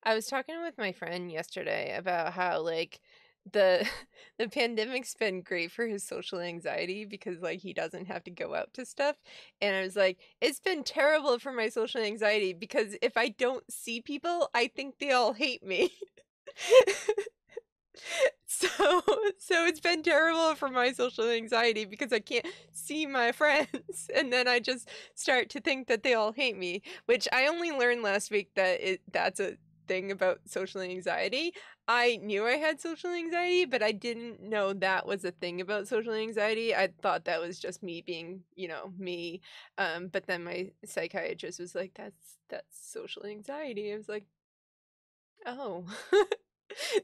I was talking with my friend yesterday about how like the the pandemic's been great for his social anxiety, because like he doesn't have to go out to stuff. And I was like, it's been terrible for my social anxiety, because if I don't see people, I think they all hate me. So so it's been terrible for my social anxiety because I can't see my friends, and then I just start to think that they all hate me, which I only learned last week that that's a thing about social anxiety. I knew I had social anxiety, but I didn't know that was a thing about social anxiety. I thought that was just me being, me. But then my psychiatrist was like, that's social anxiety. I was like, oh.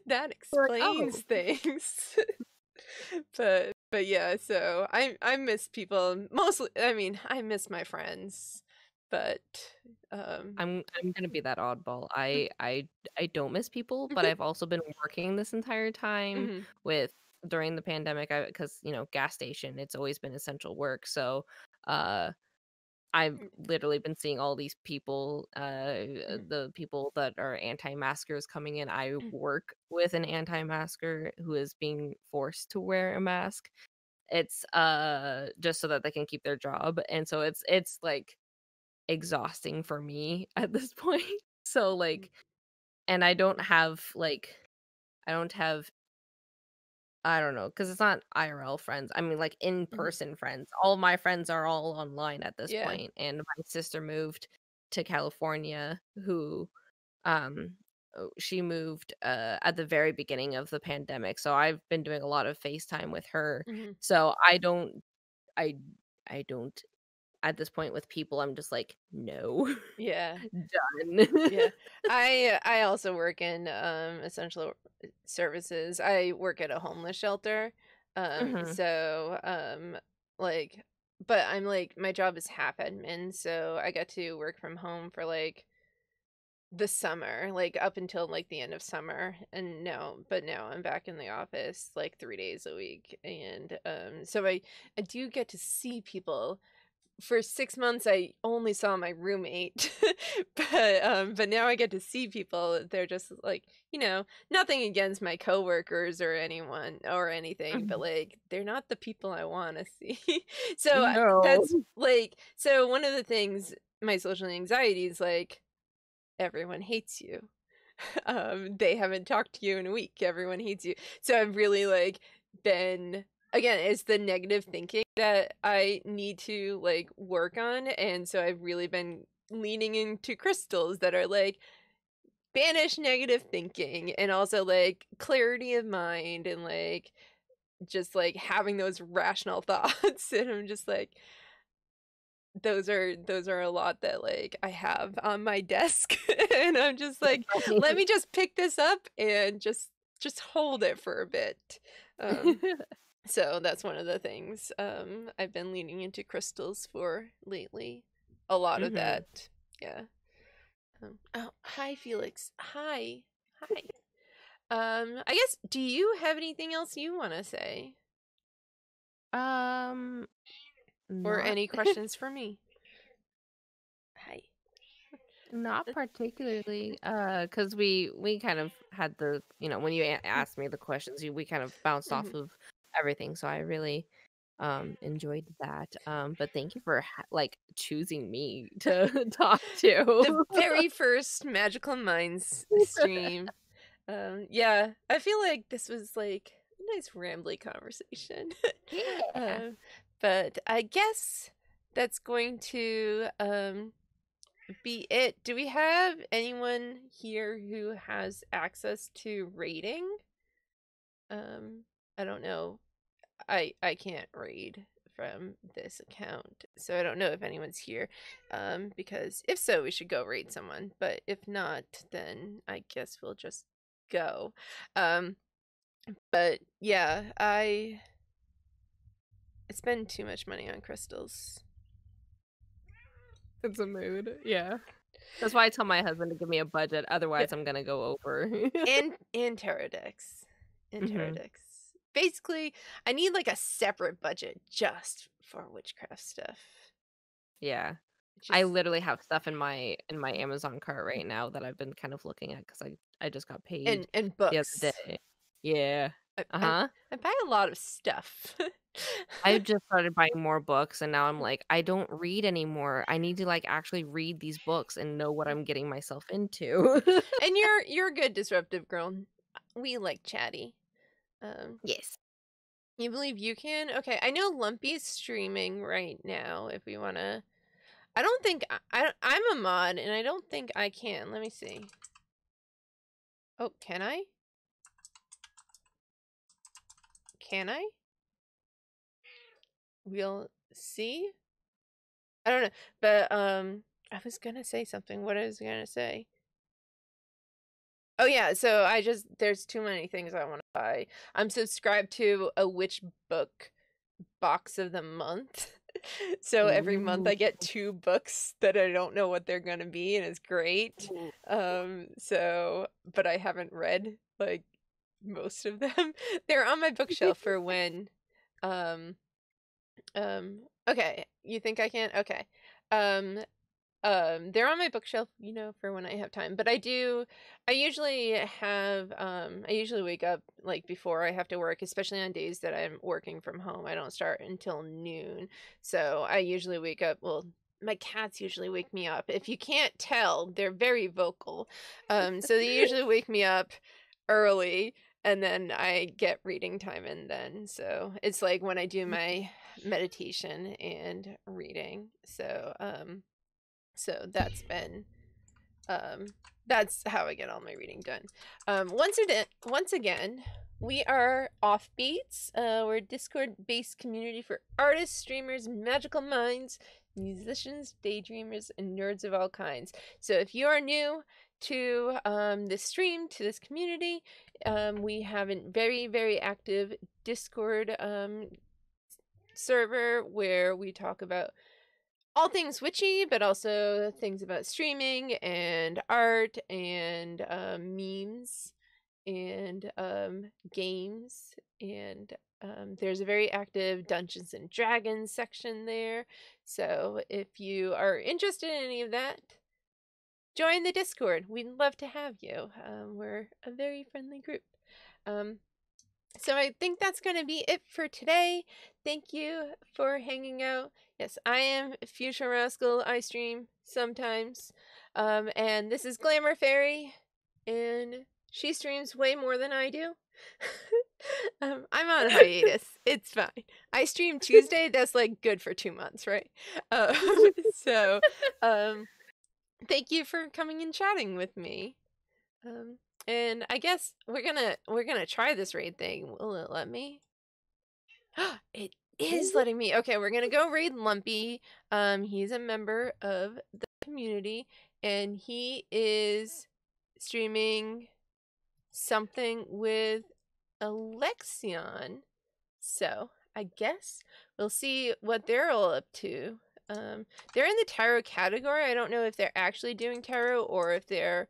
That You're like, explains oh, things. But yeah, so I miss people mostly. I mean, I miss my friends, but um I'm gonna be that oddball. I don't miss people, but I've also been working this entire time mhm, with during the pandemic. Because gas station, it's always been essential work. So, uh, I've literally been seeing all these people, mhm, the people that are anti-maskers coming in. I mhm, work with an anti-masker who is being forced to wear a mask. It's just so that they can keep their job, and so it's like exhausting for me at this point. So mhm, like, and I don't have I don't know, because it's not IRL friends. I mean, like mhm. in-person friends. All of my friends are all online at this Yeah. point, and my sister moved to California, who she moved at the very beginning of the pandemic. So I've been doing a lot of FaceTime with her. Mhm. So I I don't at this point with people. I'm just like, no. Yeah. Done. Yeah. I also work in essential services. I work at a homeless shelter. Mhm. So like but I'm like my job is half admin, so I get to work from home for like the summer, like up until like the end of summer. And now I'm back in the office like 3 days a week. And so I do get to see people. For 6 months, I only saw my roommate, but now I get to see people. They're just like, nothing against my coworkers or anyone or anything, but Mhm. like they're not the people I want to see. So No. that's like, so one of the things my social anxiety is like everyone hates you. They haven't talked to you in a week. Everyone hates you. So I've really like been again, it's the negative thinking that I need to like work on. And so I've really been leaning into crystals that are like banish negative thinking and also like clarity of mind and like just like having those rational thoughts. And I'm just like, those are a lot that like I have on my desk. And I'm just like, let me just pick this up and just hold it for a bit. um so that's one of the things I've been leaning into crystals for lately, a lot of Mhm. that. Yeah. Oh, hi Felix. Hi. I guess, do you have anything else you want to say Um, or not any questions for me? Hi. not particularly. Cause we kind of had when you asked me the questions, we kind of bounced off Mhm. of everything. So I really enjoyed that. But thank you for like choosing me to talk The to. very first Magical Minds stream. Yeah, I feel like this was like a nice rambly conversation. Yeah. um, but I guess that's going to be it. Do we have anyone here who has access to rating? Um, I don't know. I can't read from this account, so I don't know if anyone's here. Because if so, we should go raid someone. But if not, then I guess we'll just go. Um, but yeah, I spend too much money on crystals It's a mood. Yeah. That's why I tell my husband to give me a budget. Otherwise, I'm gonna go over. and tarot decks and tarot Mhm. decks. Basically, I need like a separate budget just for witchcraft stuff. Yeah. I Just literally have stuff in my Amazon cart right now that I've been kind of looking at because I just got paid and the other books. day. Yeah. I, I Uh-huh. I buy a lot of stuff. I just started buying more books and now I'm like, I don't read anymore. I need to like actually read these books and know what I'm getting myself into. And you're a good disruptive girl. We like chatty. Um, Yes. you believe you can? Okay, I know Lumpy's streaming right now. If we wanna, I don't think I'm a mod, and I don't think I can. Let me see. Oh, can I? Can I? We'll see. I don't know, but I was gonna say something. What I was gonna say? Oh yeah, so there's too many things I want to buy. I'm subscribed to a witch book box of the month. So every month Ooh. I get 2 books that I don't know what they're gonna be, and it's great. But I haven't read like most of them. They're on my bookshelf for when um okay, you think I can? Okay. Um they're on my bookshelf, for when I have time. But I usually I usually wake up like before I have to work, especially on days that I'm working from home. I don't start until noon. So I usually wake up, well, my cats usually wake me up. If you can't tell, they're very vocal. So they usually wake me up early and then I get reading time in then. So it's like when I do my meditation and reading. So um that's how I get all my reading done. Once again, we are Offbeats. We're a Discord-based community for artists, streamers, magical minds, musicians, daydreamers, and nerds of all kinds. So if you are new to this stream, to this community, we have a very, very active Discord server where we talk about all things witchy, but also things about streaming and art and memes and games. And there's a very active Dungeons and Dragons section there. So if you are interested in any of that, join the Discord. We'd love to have you. We're a very friendly group. So I think that's going to be it for today. Thank you for hanging out. Yes, I am Fuchsia Rascal. I stream sometimes. And this is GlamourFaerie, and she streams way more than I do. I'm on hiatus. It's fine. I stream Tuesday. That's like good for 2 months, right? So, thank you for coming and chatting with me. And I guess we're gonna try this raid thing. Will it let me? It is letting me. Okay, we're gonna go raid Lumpy. He's a member of the community, and he is streaming something with Alexion. So I guess we'll see what they're all up to. They're in the tarot category. I don't know if they're actually doing tarot or if they're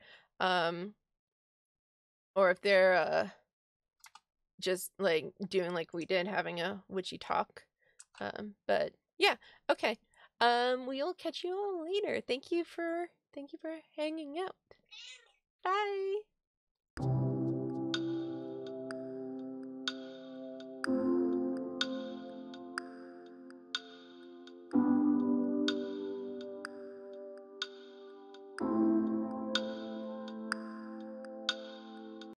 just like doing like we did, having a witchy talk. But yeah, okay. We'll catch you all later. Thank you for hanging out. Bye.